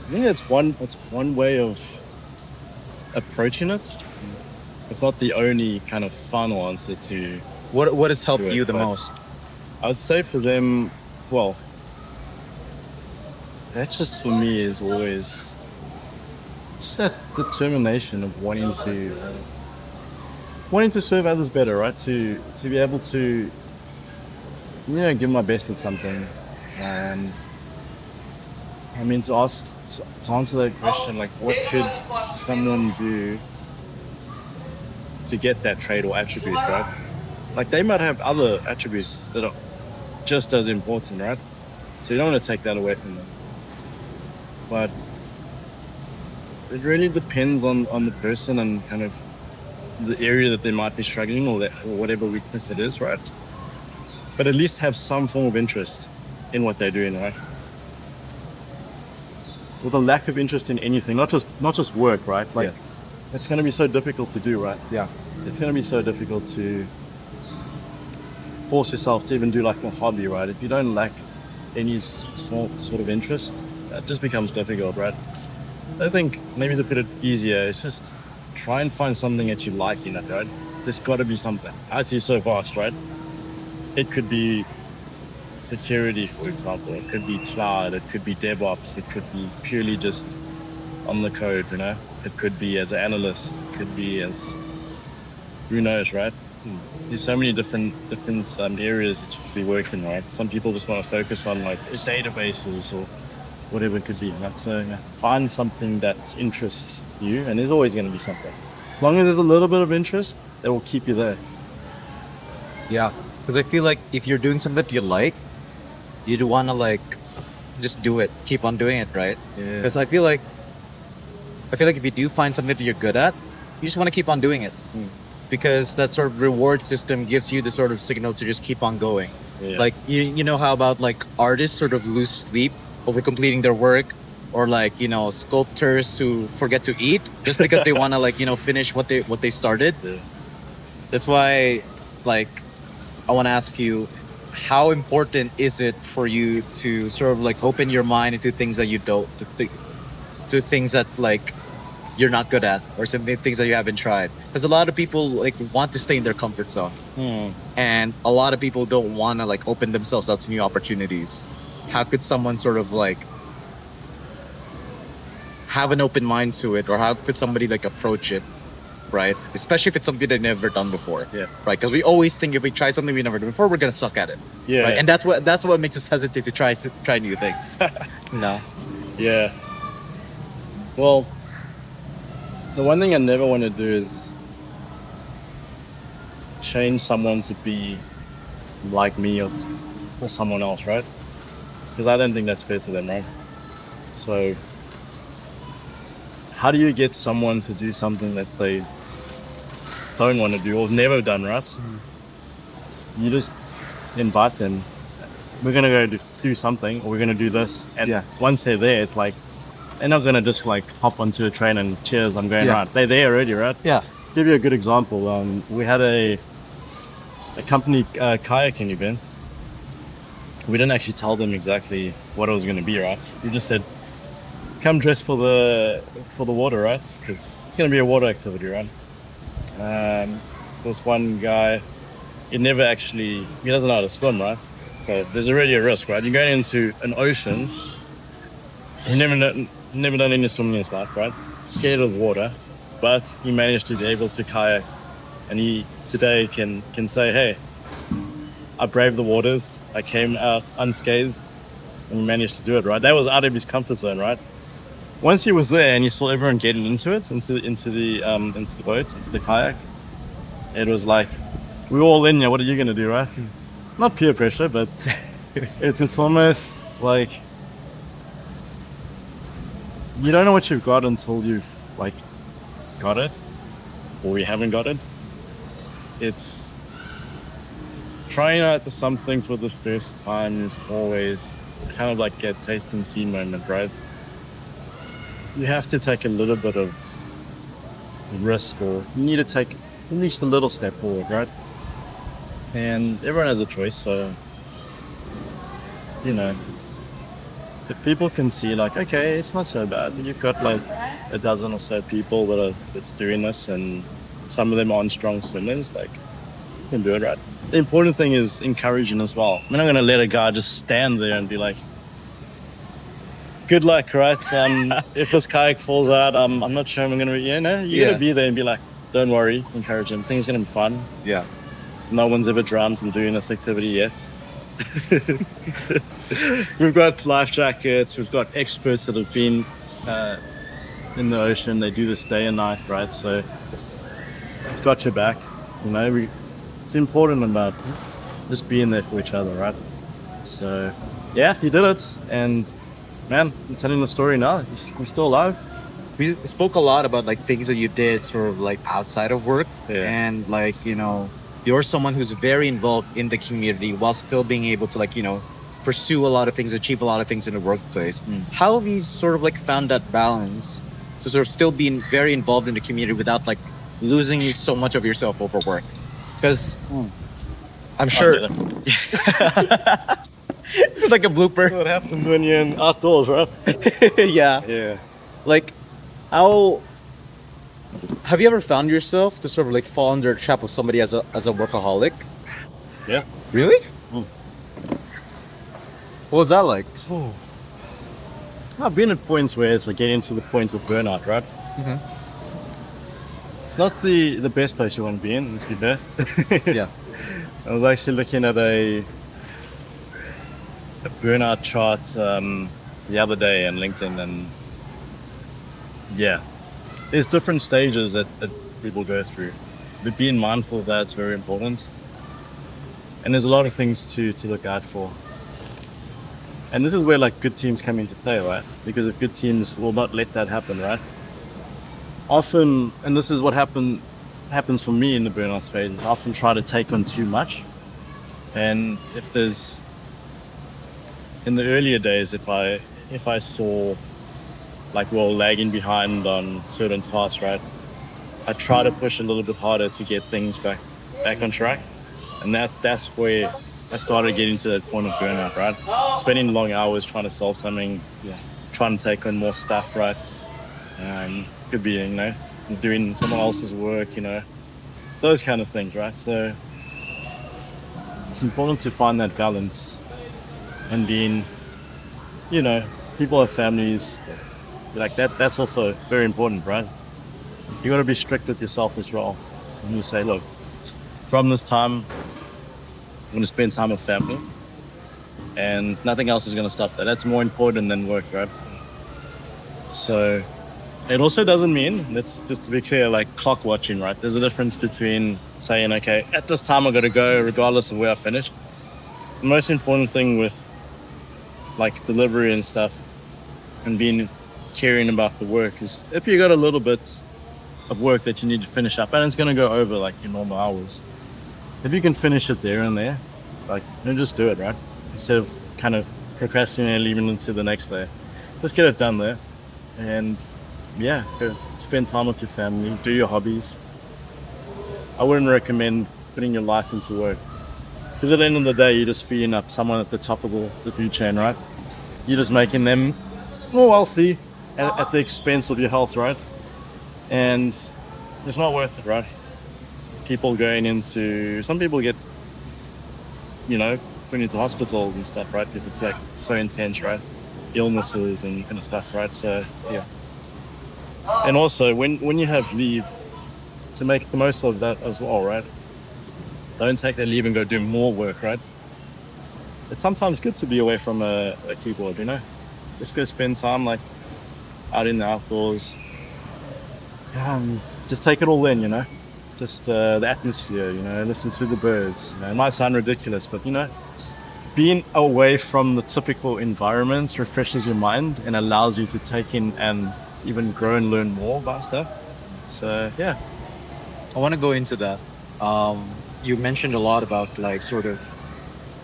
I think that's one way of approaching it. It's not the only kind of final answer to What has helped to it, you the but most? I would say for them, well, that's just for me is always just that determination of wanting to serve others better, right? To be able to give my best at something, and I mean to answer that question, like what could someone do to get that trait or attribute, right? Like they might have other attributes that are just as important, right? So you don't want to take that away from them. But it really depends on the person and kind of the area that they might be struggling or whatever weakness it is, right? But at least have some form of interest in what they're doing, right? With a lack of interest in anything, not just work, right? Like it's going to be so difficult to do, right? Yeah. It's going to be so difficult to force yourself to even do like a hobby, right? If you don't lack any sort of interest, that just becomes difficult, right? I think maybe to put it easier, it's just try and find something that you like in it, right? There's got to be something. IT is so vast, right? It could be security, for example. It could be cloud. It could be DevOps. It could be purely just on the code, It could be as an analyst. It could be as, who knows, right? There's so many different areas that you could be working, right? Some people just want to focus on like databases or whatever it could be. Right? So yeah, find something that interests you, and there's always going to be something. As long as there's a little bit of interest, it will keep you there. Yeah, because I feel like if you're doing something that you like, you'd want to like just do it, keep on doing it, right? Yeah. Because I feel like if you do find something that you're good at, you just want to keep on doing it, because that sort of reward system gives you the sort of signal to just keep on going. Yeah. Like you know how about like artists sort of lose sleep over completing their work, or like sculptors who forget to eat just because they want to like finish what they started. Yeah. That's why, like, I want to ask you, how important is it for you to sort of like open your mind into things that you don't, to things that like you're not good at, or some things that you haven't tried? Because a lot of people like want to stay in their comfort zone, and a lot of people don't want to like open themselves up to new opportunities. How could someone sort of like have an open mind to it, or how could somebody like approach it, right? Especially if it's something they've never done before. Yeah. Right. Because we always think if we try something we never done before, we're gonna suck at it. Yeah. Right? And that's what makes us hesitate to try new things. No. Yeah. Well, the one thing I never want to do is change someone to be like me or someone else, right? Because I don't think that's fair to them, right? So, how do you get someone to do something that they don't want to do or have never done, right? You just invite them. We're gonna go do something, or we're gonna do this, and once they're there, it's like they're not gonna just like hop onto a train and cheers, I'm going right. They're there already, right? Yeah. Give you a good example. We had a company kayaking events. We didn't actually tell them exactly what it was going to be, right? We just said, come dress for the water, right? Because it's going to be a water activity, right? This one guy, he doesn't know how to swim, right? So there's already a risk, right? You're going into an ocean. He's never done any swimming in his life, right? Scared of water, but he managed to be able to kayak, and he today can say, hey, I braved the waters, I came out unscathed, and he managed to do it, right? That was out of his comfort zone, right? Once he was there and he saw everyone getting into it, into the boats, into the kayak, it was like, we're all in here, what are you gonna do, right? Not peer pressure, but it's almost like you don't know what you've got until you've like got it, or you haven't got it. It's trying out something for the first time is always, it's kind of like a taste and see moment, right? You have to take a little bit of risk, or you need to take at least a little step forward, right? And everyone has a choice, so if people can see like, okay, it's not so bad. You've got like a dozen or so people that's doing this, and some of them aren't strong swimmers, like you can do it, right? The important thing is encouraging as well. I'm not gonna let a guy just stand there and be like, good luck, right? If this kayak falls out, I'm not sure I'm gonna be, you gotta be there and be like, don't worry, encourage him. Things are gonna be fun. Yeah. No one's ever drowned from doing this activity yet. We've got life jackets, we've got experts that have been in the ocean. They do this day and night, right? So we've got your back. It's important about just being there for each other, right? So yeah, he did it, and man, I'm telling the story now. He's still alive. We spoke a lot about like things that you did sort of like outside of work, and like you're someone who's very involved in the community while still being able to like pursue a lot of things, achieve a lot of things in the workplace. How have you sort of like found that balance to sort of still being very involved in the community without like losing so much of yourself over work? Because I'm sure it's like a blooper. What happens when you're in outdoors, right? Yeah. Like, how have you ever found yourself to sort of like fall under the trap of somebody as a workaholic? Yeah. Really? What was that like? I've been at points where it's like getting to the point of burnout, right? It's not the best place you want to be in, let's be fair. Yeah. I was actually looking at a burnout chart the other day on LinkedIn, and yeah, there's different stages that people go through. But being mindful of that's very important. And there's a lot of things to look out for. And this is where like good teams come into play, right? Because if good teams will not let that happen, right? Often, and this is what happens for me in the burnout phase, I often try to take on too much. And if there's in the earlier days, if I saw like we're lagging behind on certain tasks, right? I try to push a little bit harder to get things back on track. And that's where I started getting to that point of burnout, right? Spending long hours trying to solve something, trying to take on more stuff, right? Could be, doing someone else's work, those kind of things, right? So it's important to find that balance and being, people have families like that. That's also very important, right? You got to be strict with yourself as well. And you say, look, from this time, I'm going to spend time with family, and nothing else is going to stop that. That's more important than work, right? So it also doesn't mean, let's just to be clear, like clock watching, right? There's a difference between saying, okay, at this time I got to go regardless of where I finish. The most important thing with like delivery and stuff and being caring about the work is if you got a little bit of work that you need to finish up and it's going to go over like your normal hours, if you can finish it there and there, like, just do it, right? Instead of kind of procrastinating, leaving it to the next day. Just get it done there. And go spend time with your family, do your hobbies. I wouldn't recommend putting your life into work. Because at the end of the day, you're just feeding up someone at the top of the food chain, right? You're just making them more wealthy at the expense of your health, right? And it's not worth it, right? Some people get, put into hospitals and stuff, right? Because it's like so intense, right? Illnesses and stuff, right? So, yeah. And also, when you have leave, to make the most of that as well, right? Don't take that leave and go do more work, right? It's sometimes good to be away from a keyboard, Just go spend time, like, out in the outdoors. Just take it all in, Just the atmosphere, listen to the birds. It might sound ridiculous, but being away from the typical environments refreshes your mind and allows you to take in and even grow and learn more about stuff. So yeah, I want to go into that. You mentioned a lot about like sort of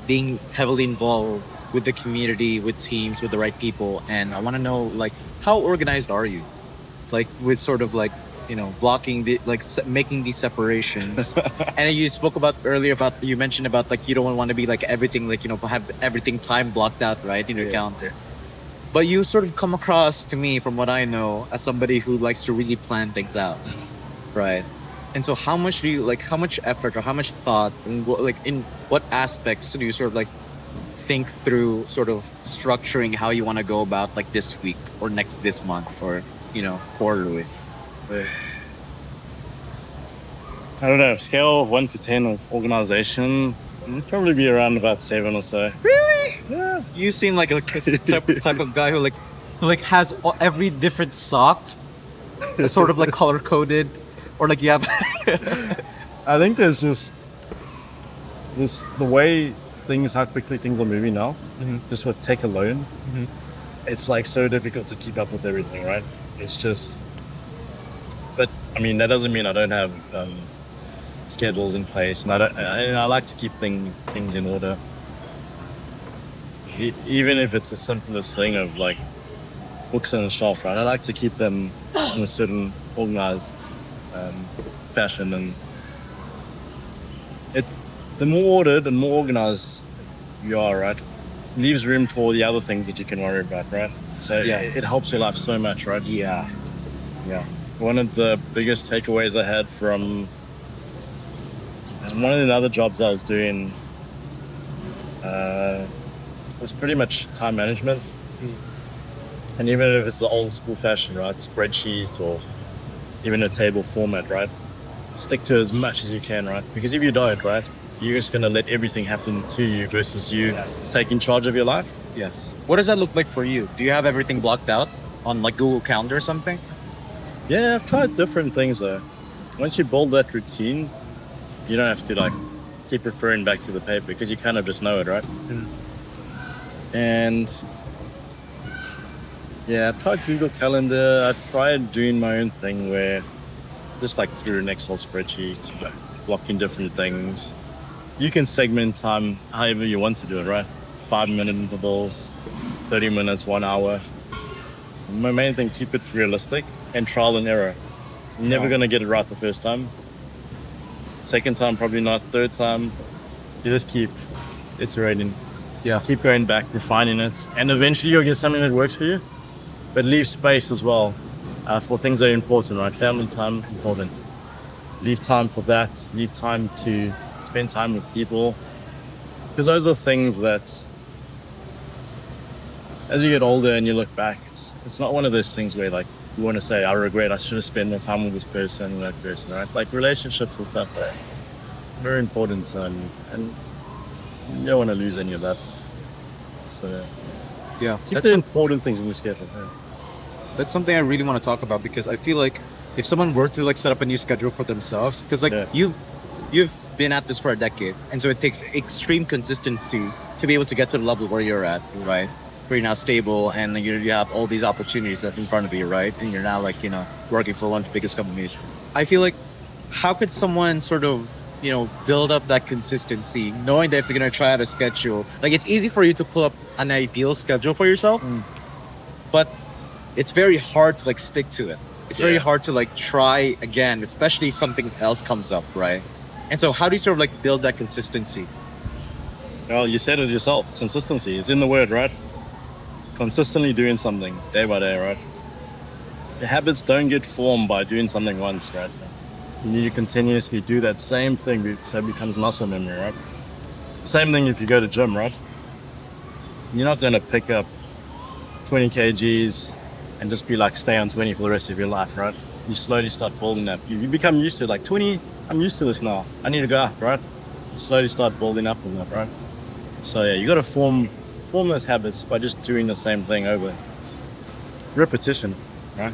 being heavily involved with the community, with teams, with the right people, and I want to know like how organized are you? Like with sort of like blocking the making these separations. And you spoke about earlier about you mentioned about like you don't want to be like everything like have everything time blocked out right in your calendar. But you sort of come across to me from what I know as somebody who likes to really plan things out, right? And so how much effort or how much thought and in what aspects do you sort of like think through sort of structuring how you want to go about like this week or this month or quarterly? I don't know, scale of 1 to 10 of organization, probably be around about 7 or so. Really? Yeah. You seem like a type of guy who has every different sock, sort of like color coded, or like you have. I think there's just the way how quickly things are moving now, just with tech alone, it's like so difficult to keep up with everything, right? It's just, but I mean, that doesn't mean I don't have schedules in place, and I like to keep things in order. Even if it's the simplest thing of like books on a shelf, right? I like to keep them in a certain organized fashion, and it's the more ordered and more organized you are, right? Leaves room for the other things that you can worry about, right? So it helps your life so much, right? Yeah. One of the biggest takeaways I had from one of the other jobs I was doing was pretty much time management. And even if it's the old school fashion, right? Spreadsheets or even a table format, right? Stick to as much as you can, right? Because if you don't, right, you're just going to let everything happen to you versus you taking charge of your life. Yes. What does that look like for you? Do you have everything blocked out on like Google Calendar or something? Yeah, I've tried different things though. Once you build that routine, you don't have to like keep referring back to the paper because you kind of just know it, right? And yeah, I've tried Google Calendar. I've tried doing my own thing where just like through an Excel spreadsheet, you know, blocking different things. You can segment time however you want to do it, right? 5-minute intervals, 30 minutes, 1 hour. My main thing, keep it realistic and trial and error. You're never going to get it right the first time. Second time, probably not. Third time, you just keep iterating. Yeah. Keep going back, refining it. And eventually you'll get something that works for you. But leave space as well for things that are important, right? Family time, important. Leave time for that. Leave time to spend time with people. Because those are things that, as you get older and you look back, it's not one of those things where like you want to say, I regret I should have spent more time with this person and that person, right? Like relationships and stuff are very important, and you don't want to lose any of that. So Yeah. keep the important things in your schedule. Yeah. That's something I really want to talk about because I feel like if someone were to like set up a new schedule for themselves, because like you've been at this for a decade, and so it takes extreme consistency to be able to get to the level where you're at, right? Where you're now stable and you have all these opportunities in front of you, right? And you're now like, you know, working for one of the biggest companies. I feel like how could someone sort of, you know, build up that consistency knowing that if they're going to try out a schedule, like it's easy for you to pull up an ideal schedule for yourself, but it's very hard to like stick to it. It's very hard to like try again, especially if something else comes up, right? And so how do you sort of like build that consistency? Well, you said it yourself. Consistency is in the word, right? Consistently doing something day by day, right? The habits don't get formed by doing something once, right? You need to continuously do that same thing so it becomes muscle memory, right? Same thing if you go to gym, right? You're not going to pick up 20 kgs and just be like, stay on 20 for the rest of your life, right? You slowly start building up. You become used to it, like 20, I'm used to this now. I need to go up, right? You slowly start building up on that, right? So yeah, you got to form those habits by just doing the same thing over. Repetition, right?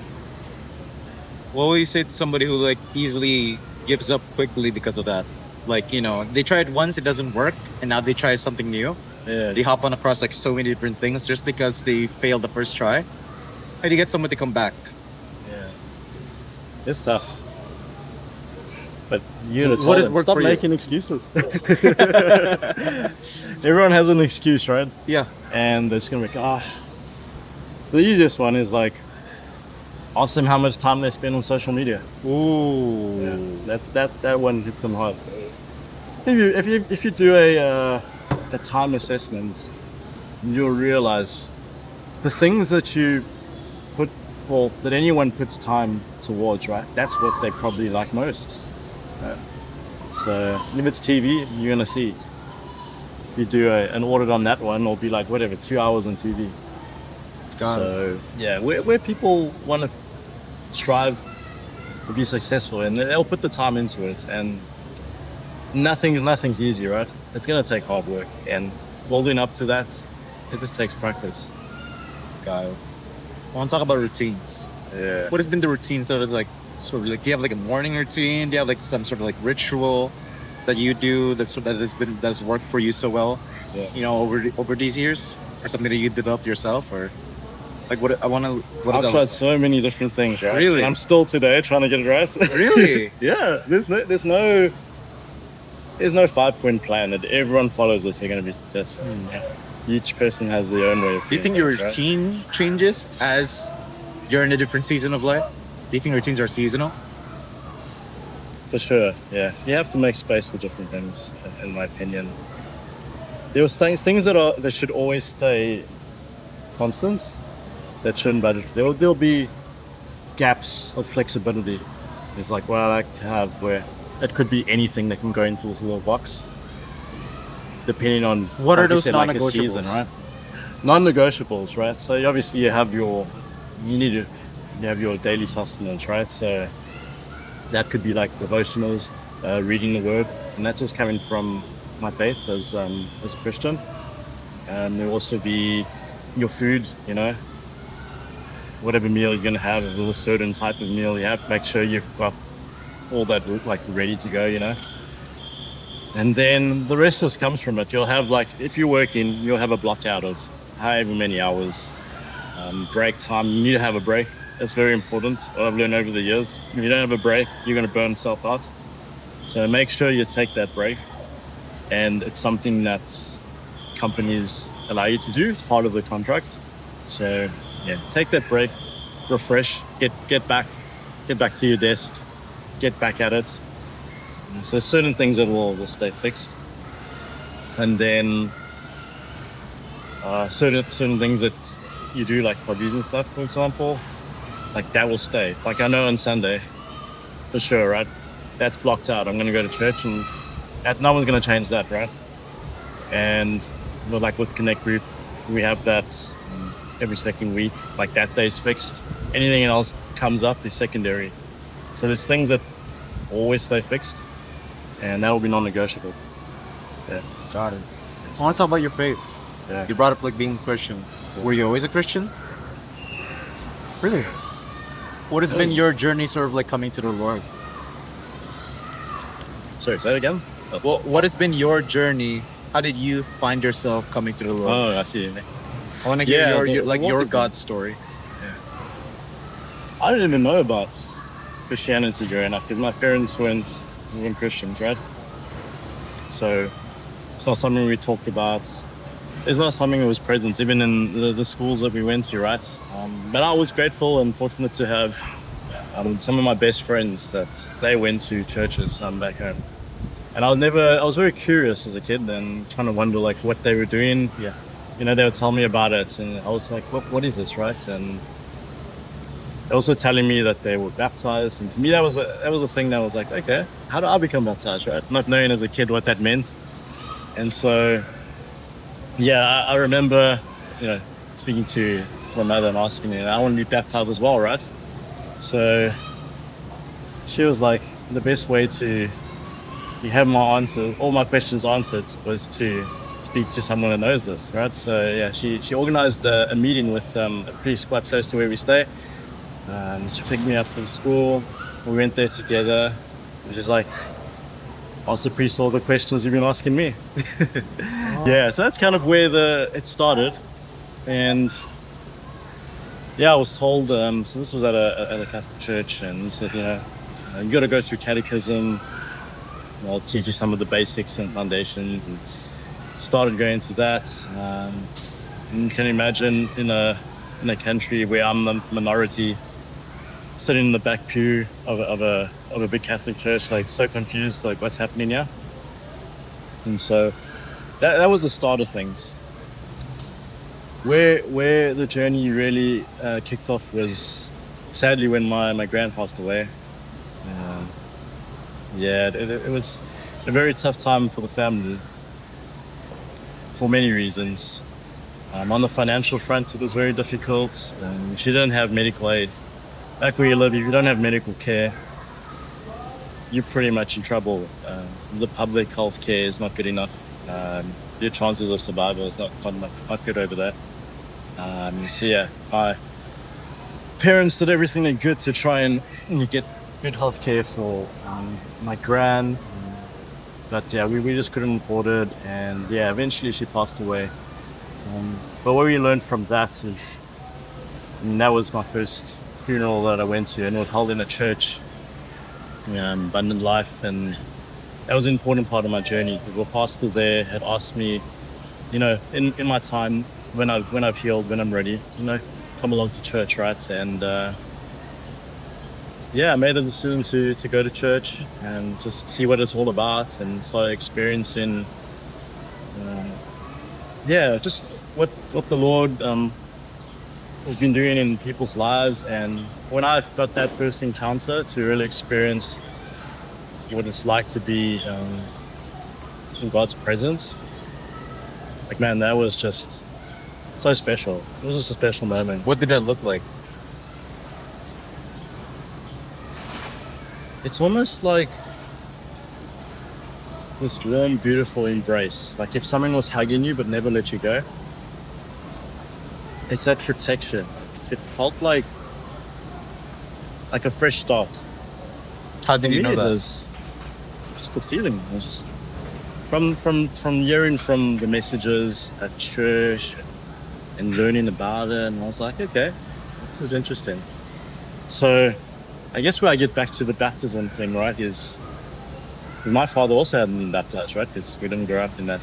What will you say to somebody who like easily gives up quickly because of that? Like, you know, they tried once, it doesn't work, and now they try something new. Yeah. They hop on across like so many different things just because they failed the first try. How do you get someone to come back? Yeah. It's tough. But you gotta What tell has them, worked stop for you? making excuses. Everyone has an excuse, right? Yeah. And they're just gonna be like, the easiest one is like, ask them how much time they spend on social media. Ooh. Yeah. That one hits them hard. If you do a time assessment, you'll realize the things that you that anyone puts time towards, right? That's what they probably like most. Right? So if it's TV, you're gonna see. If you do an audit on that one, it'll be like whatever, 2 hours on TV. So yeah, where people want to strive to be successful, and they'll put the time into it, and nothing's easy, right? It's gonna take hard work, and building up to that, it just takes practice. Got it. I want to talk about routines. Yeah. What has been the routines that is like sort of like? Do you have like a morning routine? Do you have like some sort of like ritual that you do that's worked for you so well? Yeah. You know, over these years, or something that you developed yourself, or like what I want to. What is I've that? tried so many different things, right? Really? And I'm still today trying to get it right. Really? Yeah. There's no 5-point plan that everyone follows this, they're going to be successful. Yeah. Each person has their own way of Do you think doing your things, right? routine changes as you're in a different season of life? Do you think routines are seasonal? For sure, yeah. You have to make space for different things, in my opinion. There was things that should always stay constant, that shouldn't, but there'll be gaps of flexibility. It's like what I like to have, where it could be anything that can go into this little box, depending on What are those obviously, like, a non-negotiables? season, right? Non-negotiables, right? So obviously you have your daily sustenance, right? So that could be like devotionals, reading the word, and that's just coming from my faith as a Christian. There'll also be your food, you know, whatever meal you're gonna have, if there's a certain type of meal you have, make sure you've got all that like ready to go, you know. And then the rest just comes from it. You'll have like, if you're working, you'll have a block out of however many hours. Break time, you need to have a break. That's very important. What I've learned over the years, if you don't have a break, you're going to burn yourself out. So make sure you take that break. And it's something that companies allow you to do. It's part of the contract. So yeah, take that break, refresh, get back to your desk, get back at it. So certain things that will stay fixed. And then certain things that you do, like hobbies and stuff, for example, like that will stay. Like I know on Sunday, for sure, right? That's blocked out. I'm gonna go to church, and no one's gonna change that, right? And like with Connect Group, we have that every second week. Like that day's fixed. Anything else comes up is secondary. So there's things that always stay fixed, and that will be non-negotiable. Yeah. Got it. I want to talk about your faith. Yeah. You brought up like being Christian. Were you always a Christian? Really? What has been your journey sort of like coming to the Lord? Sorry, say it again? Well, what has been your journey? How did you find yourself coming to the Lord? Oh, I see. I want to hear Yeah, your God story. I didn't even know about Christianity growing up because my parents weren't Christians, right? So it's not something we talked about. It's not something that was present even in the schools that we went to, right? But I was grateful and fortunate to have some of my best friends that they went to churches back home. And I was very curious as a kid and trying to wonder like what they were doing. Yeah. You know, they would tell me about it and I was like, what is this, right? And also telling me that they were baptized, and for me that was a thing that was like, okay, how do I become baptized, right? Not knowing as a kid what that meant. And so yeah, I remember, you know, speaking to my mother and asking her, I want to be baptized as well, right? So she was like, the best way to have all my questions answered was to speak to someone that knows this, right? So yeah, she organized a meeting with a priest quite close to where we stay. She picked me up from school. We went there together. It was just like, ask the priest all the questions you've been asking me. Yeah, so that's kind of where it started. And yeah, I was told, so this was at a Catholic church, and he said, you know, you got to go through catechism. I'll teach you some of the basics and foundations, and started going to that. And you can imagine in a country where I'm a minority, sitting in the back pew of a big Catholic church, like so confused, like what's happening here. And so that was the start of things. Where the journey really kicked off was sadly when my grand passed away. It was a very tough time for the family for many reasons. On the financial front, it was very difficult. She didn't have medical aid. Back where you live, if you don't have medical care, you're pretty much in trouble. The public health care is not good enough. Your chances of survival is not good over there. So yeah, my parents did everything they could to try and get good health care for my gran. But yeah, we just couldn't afford it. And yeah, eventually she passed away. But what we learned from that is, that was my first funeral that I went to, and it was held in a church, Abundant Life, and that was an important part of my journey because the pastor there had asked me, you know, in my time when I've healed, when I'm ready, you know, come along to church, right? And I made the decision to go to church and just see what it's all about and start experiencing just what the Lord has been doing in people's lives. And when I got that first encounter to really experience what it's like to be in God's presence, like, man, that was just so special. It was just a special moment. What did that look like? It's almost like this warm, beautiful embrace. Like if someone was hugging you but never let you go, it's that protection. It felt like a fresh start. How did For you me, know it that? was just the feeling. It was just from hearing from the messages at church and learning about it, and I was like, okay, this is interesting. So I guess where I get back to the baptism thing, right, is because my father also hadn't been baptized, right? Because we didn't grow up in that.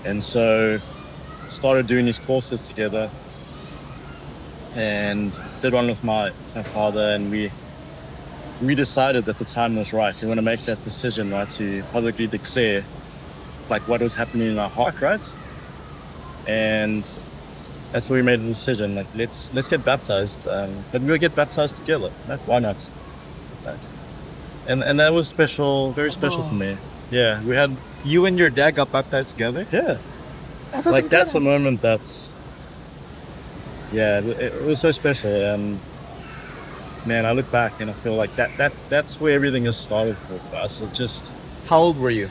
And so started doing these courses together and did one with my father, and we decided that the time was right. We want to make that decision, right, to publicly declare like what was happening in our heart, right? And that's where we made the decision. Like let's get baptized, but we'll get baptized together. Right? Why not? Right. And that was special, very special for me. Yeah, we had You and your dad got baptized together? yeah. Oh, Like that's a moment that's it was so special. And man, I look back and I feel like that's where everything has started for us. It just How old were you?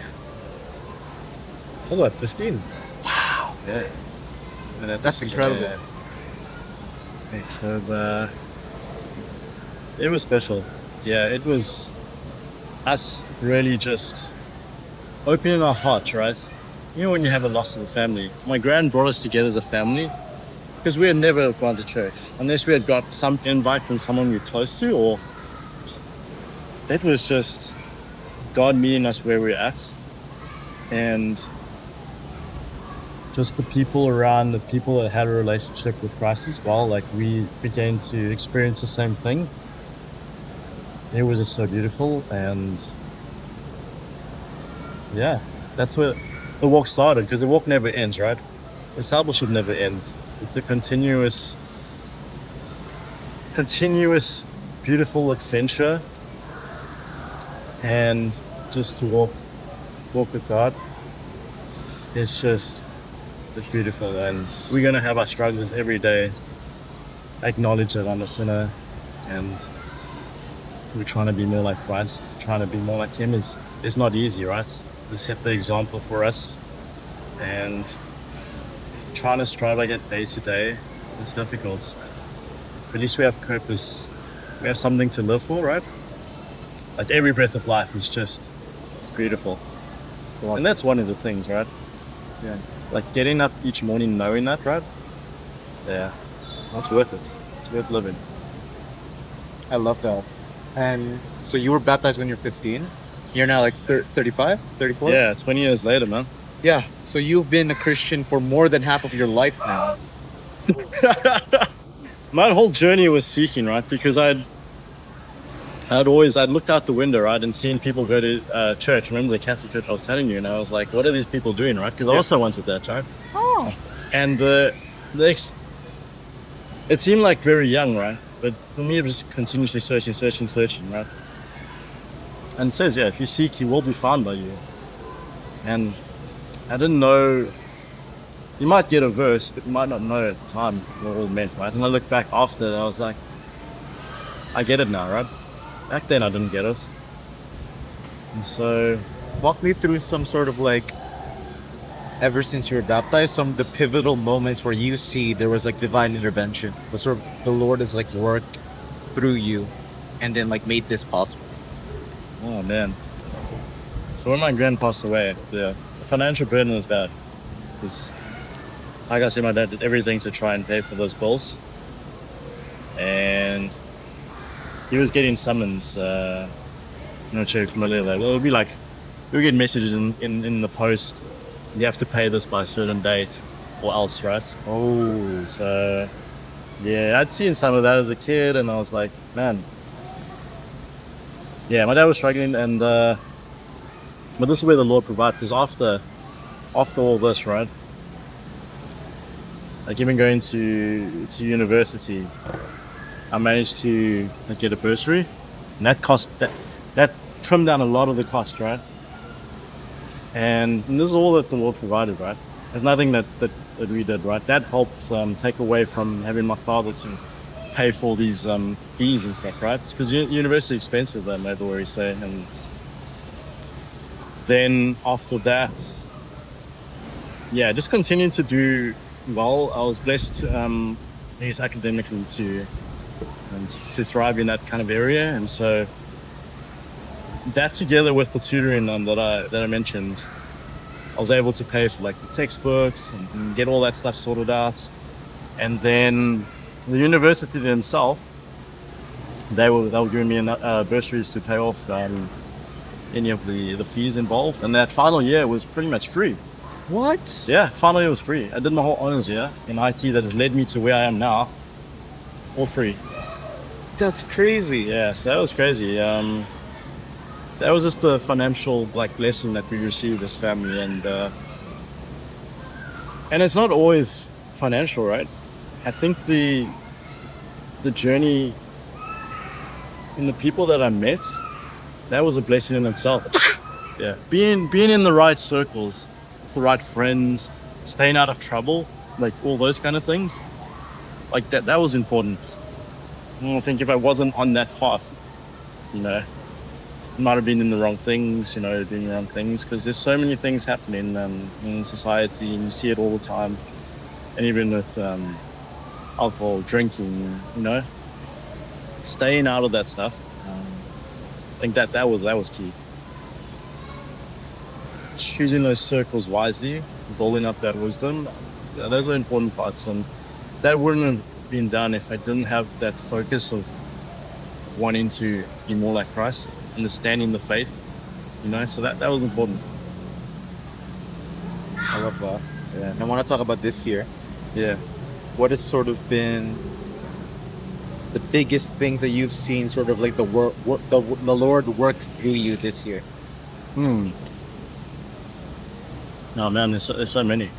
hold up, 15. Wow. Yeah. And That's incredible. October. It was special. Yeah, it was us really just opening our hearts, right? You know, when you have a loss of the family. My grand brought us together as a family because we had never gone to church unless we had got some invite from someone we were close to, or it was just God meeting us where we're at, and just the people around, the people that had a relationship with Christ as well. Like we began to experience the same thing. It was just so beautiful, and yeah, that's where the walk started, because the walk never ends, right? Discipleship never ends. It's a continuous, beautiful adventure, and just to walk with God. It's beautiful, and we're gonna have our struggles every day. Acknowledge that I'm a sinner, and we're trying to be more like Christ. Trying to be more like Him is not easy, right? To set the example for us, and trying to strive like that day to day, it's difficult. But at least we have purpose. We have something to live for, right? Like every breath of life is just, it's beautiful. And that's one of the things, right? Yeah. Like getting up each morning knowing that, right? Yeah, that's worth it. It's worth living. I love that. And so you were baptized when you're 15. You're now like 35, 34? Yeah, 20 years later, man. Yeah. So you've been a Christian for more than half of your life now. My whole journey was seeking, right? Because I'd looked out the window, right, and seen people go to church. Remember the Catholic church I was telling you, and I was like, what are these people doing, right? Because I also wanted that, right? Oh. And it seemed like very young, right? But for me, it was continuously searching, right? And it says, yeah, if you seek, He will be found by you. And I didn't know. You might get a verse, but you might not know at the time what it all meant, right? And I look back after, and I was like, I get it now, right? Back then, I didn't get it. And so, Walk me through some sort of like, ever since you were baptized, some of the pivotal moments where you see there was like divine intervention. The sort of the Lord has like worked through you and then like made this possible. oh man. So when my grand passed away, the financial burden was bad. Because, like I said, my dad did everything to try and pay for those bills. And he was getting summons. I'm not sure if you're familiar with that. It would be like, we would get messages in the post. You have to pay this by a certain date or else, right? Oh. So, yeah, I'd seen some of that as a kid, and I was like, man. Yeah, my dad was struggling, and but this is where the Lord provided. Because after all this, right? Like even going to university, I managed to get a bursary, and that trimmed down a lot of the cost, right? And this is all that the Lord provided, right? There's nothing that we did, right? That helped take away from having my father to pay for these fees and stuff, right? Because university is expensive, they made the worry say. And then after that, yeah, just continued to do well. I was blessed, I guess, academically to thrive in that kind of area, and so that together with the tutoring that I mentioned, I was able to pay for like the textbooks and get all that stuff sorted out. And then the university themselves, they were giving me bursaries to pay off any of the fees involved, and that final year was pretty much free. What? Yeah, final year was free. I did my whole honors year in IT that has led me to where I am now, all free. That's crazy. Yeah, so that was crazy. That was just the financial like blessing that we received as family, and it's not always financial, right? I think the journey in the people that I met, that was a blessing in itself. Yeah, being in the right circles, with the right friends, staying out of trouble, like all those kind of things, like that was important. And I think if I wasn't on that path, you know, I might have been in the wrong things, doing the wrong things, because there's so many things happening in society, and you see it all the time, and even with alcohol, drinking, staying out of that stuff. I think that was key. Choosing those circles wisely, building up that wisdom, those are important parts, and that wouldn't have been done if I didn't have that focus of wanting to be more like Christ, understanding the faith, so that was important. I love that. Yeah. And I want to talk about this year. Yeah. What has sort of been the biggest things that you've seen, sort of like the Lord work through you this year? No, man, there's so many.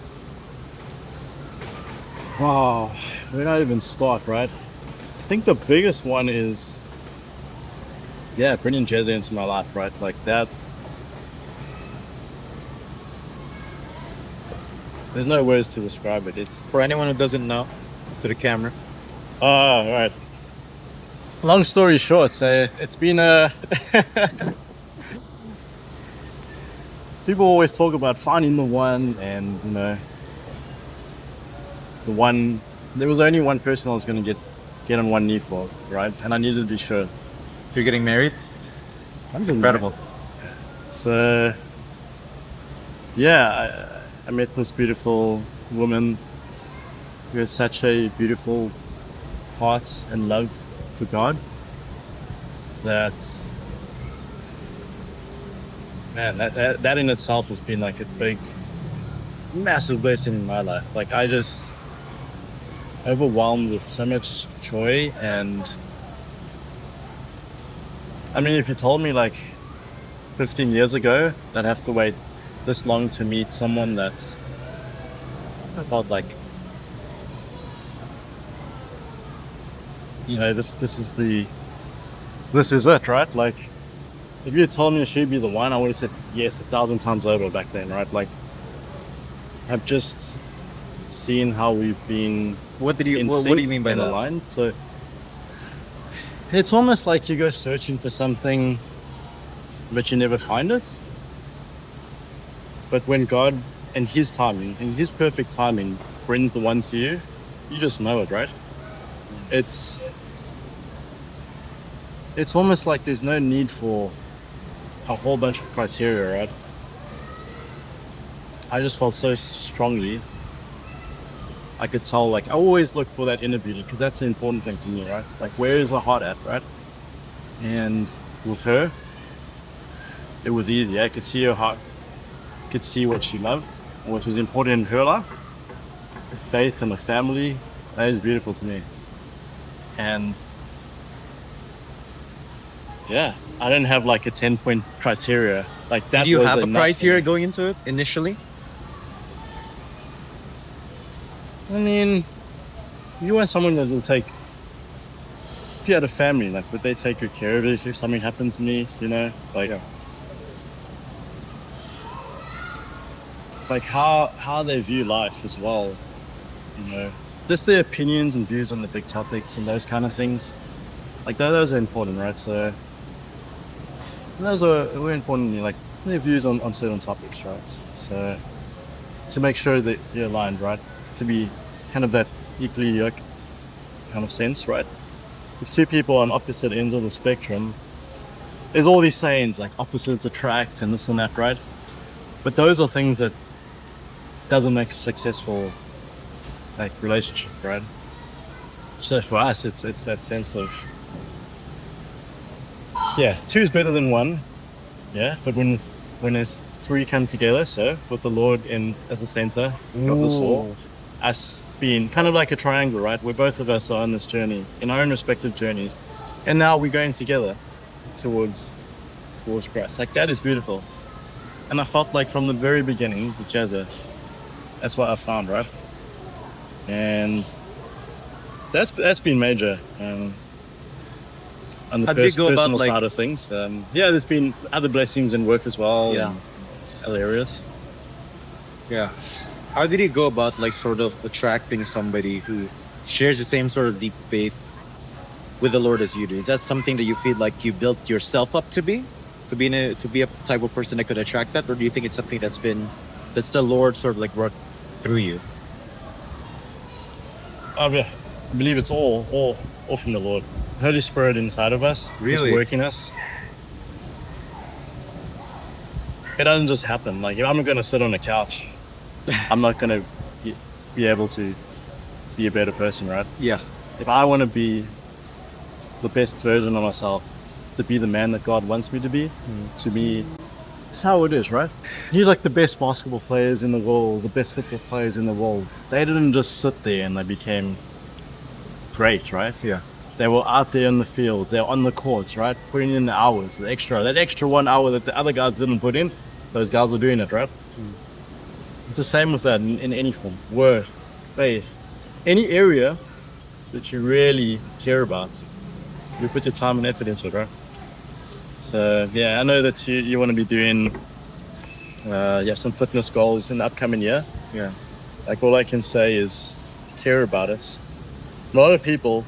Wow, where do I even start, right? I think the biggest one is, bringing Jesse into my life, right? Like that. There's no words to describe it. It's For anyone who doesn't know, to the camera. right. Long story short, it's been a. People always talk about finding the one, and the one. There was only one person I was going to get on one knee for, right? And I needed to be sure. You're getting married? That's incredible. So, I met this beautiful woman who has such a beautiful heart and love for God that, man, that in itself has been like a big, massive blessing in my life. Like I just overwhelmed with so much joy. And I mean, if you told me like 15 years ago that I'd have to wait this long to meet someone that I felt like, this is it, right? Like, if you had told me she'd be the one, I would have said yes 1,000 times over back then, right? Like, I've just seen how we've been. What do you mean by that? Aligned. So it's almost like you go searching for something, but you never find it. But when God and His timing, and His perfect timing, brings the one to you, you just know it, right? It's almost like there's no need for a whole bunch of criteria, right? I just felt so strongly. I could tell, like, I always look for that inner beauty because that's the important thing to me, right? Like, where is the heart at, right? And with her, it was easy. I could see her heart, could see what she loved, what was important in her life, her faith and the family. That is beautiful to me. And I didn't have like a 10-point criteria. Like that. Did you was have a enough criteria for me. going into it initially? I mean, you want someone that will take. If you had a family, like, would they take good care of it if something happened to me? Like, like how they view life as well. Just their opinions and views on the big topics and those kind of things. Like those are important, right? So those are very important. Like their views on certain topics, right? So to make sure that you're aligned, right? To be kind of that equally yoked kind of sense, right? If two people on opposite ends of the spectrum, there's all these sayings like opposites attract and this and that, right? But those are things that doesn't make a successful like relationship, right? So for us, it's that sense of two's better than one, yeah. But when there's three come together, so with the Lord in as the center of this all, us being kind of like a triangle, right? Where both of us are on this journey in our own respective journeys, and now we're going together towards Christ. Like that is beautiful, and I felt like from the very beginning with Jazza, that's what I found, right? And that's been major. On the How do you go about, personal like- side of things, there's been other blessings in work as well. Yeah. And other areas. Yeah. How did you go about like sort of attracting somebody who shares the same sort of deep faith with the Lord as you do? Is that something that you feel like you built yourself up to be a type of person that could attract that, or do you think it's something that's the Lord sort of like worked through you? I believe it's all from the Lord. Holy Spirit inside of us Really? is working us. It doesn't just happen. Like if I'm going to sit on a couch, I'm not going to be able to be a better person, right? Yeah. If I want to be the best version of myself, to be the man that God wants me to be, it's how it is, right? You're like the best basketball players in the world, the best football players in the world. They didn't just sit there and they became great, right? Yeah. They were out there in the fields, they're on the courts, right? Putting in the hours, that extra 1 hour that the other guys didn't put in, those guys were doing it, right? It's the same with that in any form. Work, faith, any area that you really care about, you put your time and effort into it, right? So I know that you want to be doing, you have some fitness goals in the upcoming year. Yeah. Like all I can say is care about it. A lot of people,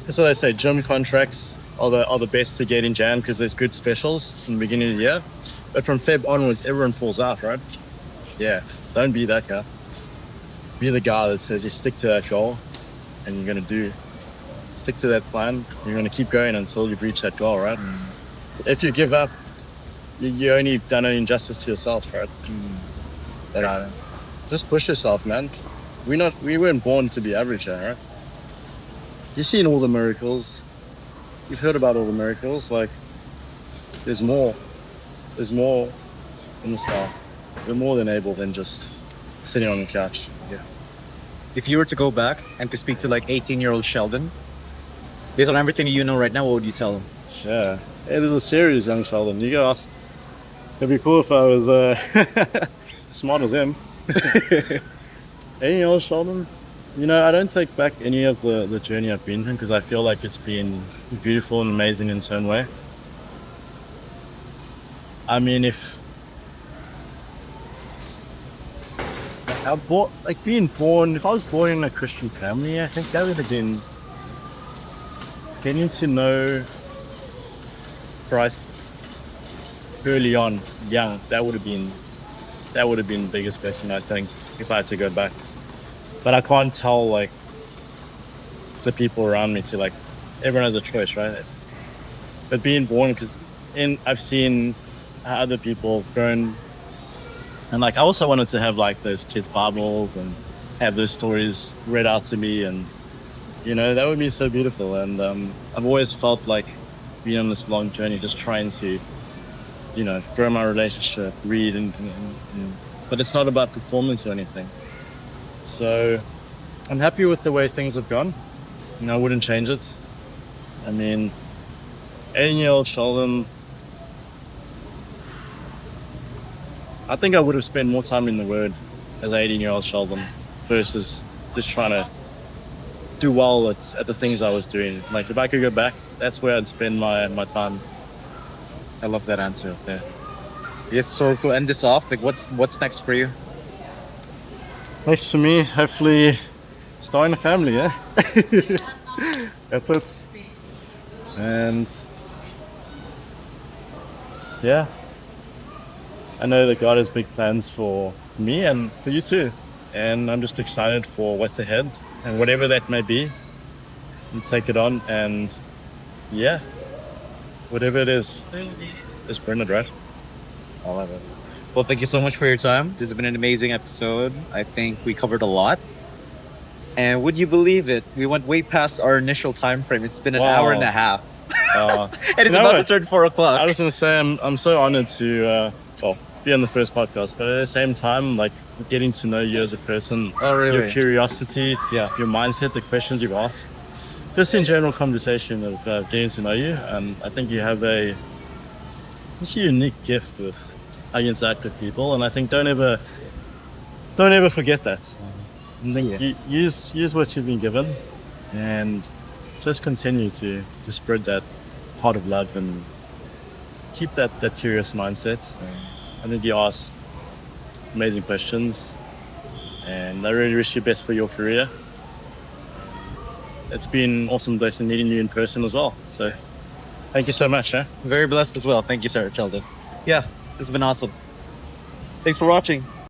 that's what they say, gym contracts are the best to get in Jan because there's good specials in the beginning of the year. But from Feb onwards, everyone falls out, right? Yeah, don't be that guy. Be the guy that says you stick to that goal and you're going to stick to that plan. You're going to keep going until you've reached that goal, right? If you give up, you only done an injustice to yourself, right? But, just push yourself, man. We weren't born to be average here, right? You've seen all the miracles. You've heard about all the miracles. Like, there's more. There's more in this life. We're more than able than just sitting on the couch. Yeah. If you were to go back and to speak to like 18-year-old Sheldon, based on everything you know right now, what would you tell him? Yeah. It is a serious young Sheldon. You go ask. It'd be cool if I was smart as him. 18-year-old Sheldon. You know, I don't take back any of the journey I've been through because I feel like it's been beautiful and amazing in its own way. I mean, if I was born in a Christian family, I think that would have been getting to know Christ early on, young. That would have been the biggest blessing, I think, if I had to go back. But I can't tell like the people around me to like everyone has a choice, right? But being born, because I've seen how other people grown, and like I also wanted to have like those kids' Bibles and have those stories read out to me, and you know that would be so beautiful. And I've always felt like being on this long journey, just trying to, you know, grow my relationship, read, and but it's not about performance or anything. So I'm happy with the way things have gone. You know, I wouldn't change it. I mean, 18-year-old Sheldon, I think I would have spent more time in the Word as 18-year-old Sheldon versus just trying to do well at the things I was doing. Like, if I could go back, that's where I'd spend my time. I love that answer. Yeah. Yes. So to end this off, like, what's next for you? Next for me, hopefully, starting a family, yeah? That's it. And, yeah. I know that God has big plans for me and for you too. And I'm just excited for what's ahead and whatever that may be. And take it on and yeah, whatever it is, just bring it, right? I love it. Well, thank you so much for your time. This has been an amazing episode. I think we covered a lot. And would you believe it? We went way past our initial time frame. It's been an hour and a half. Uh, And it's you know about to what? turn 4 o'clock. I was going to say, I'm so honored to be on the first podcast, but at the same time, like getting to know you as a person, Oh, really? your curiosity, your mindset, the questions you've asked, just in general conversation of getting to know you. And I think you have it's a unique gift with how you interact with people. And I think don't ever forget that. I think use what you've been given and just continue to spread that heart of love and keep that curious mindset. I think you ask amazing questions and I really wish you best for your career. It's been awesome blessing meeting you in person as well. So thank you so much. Very blessed as well. Thank you, sir, Sheldon. Yeah, this has been awesome. Thanks for watching.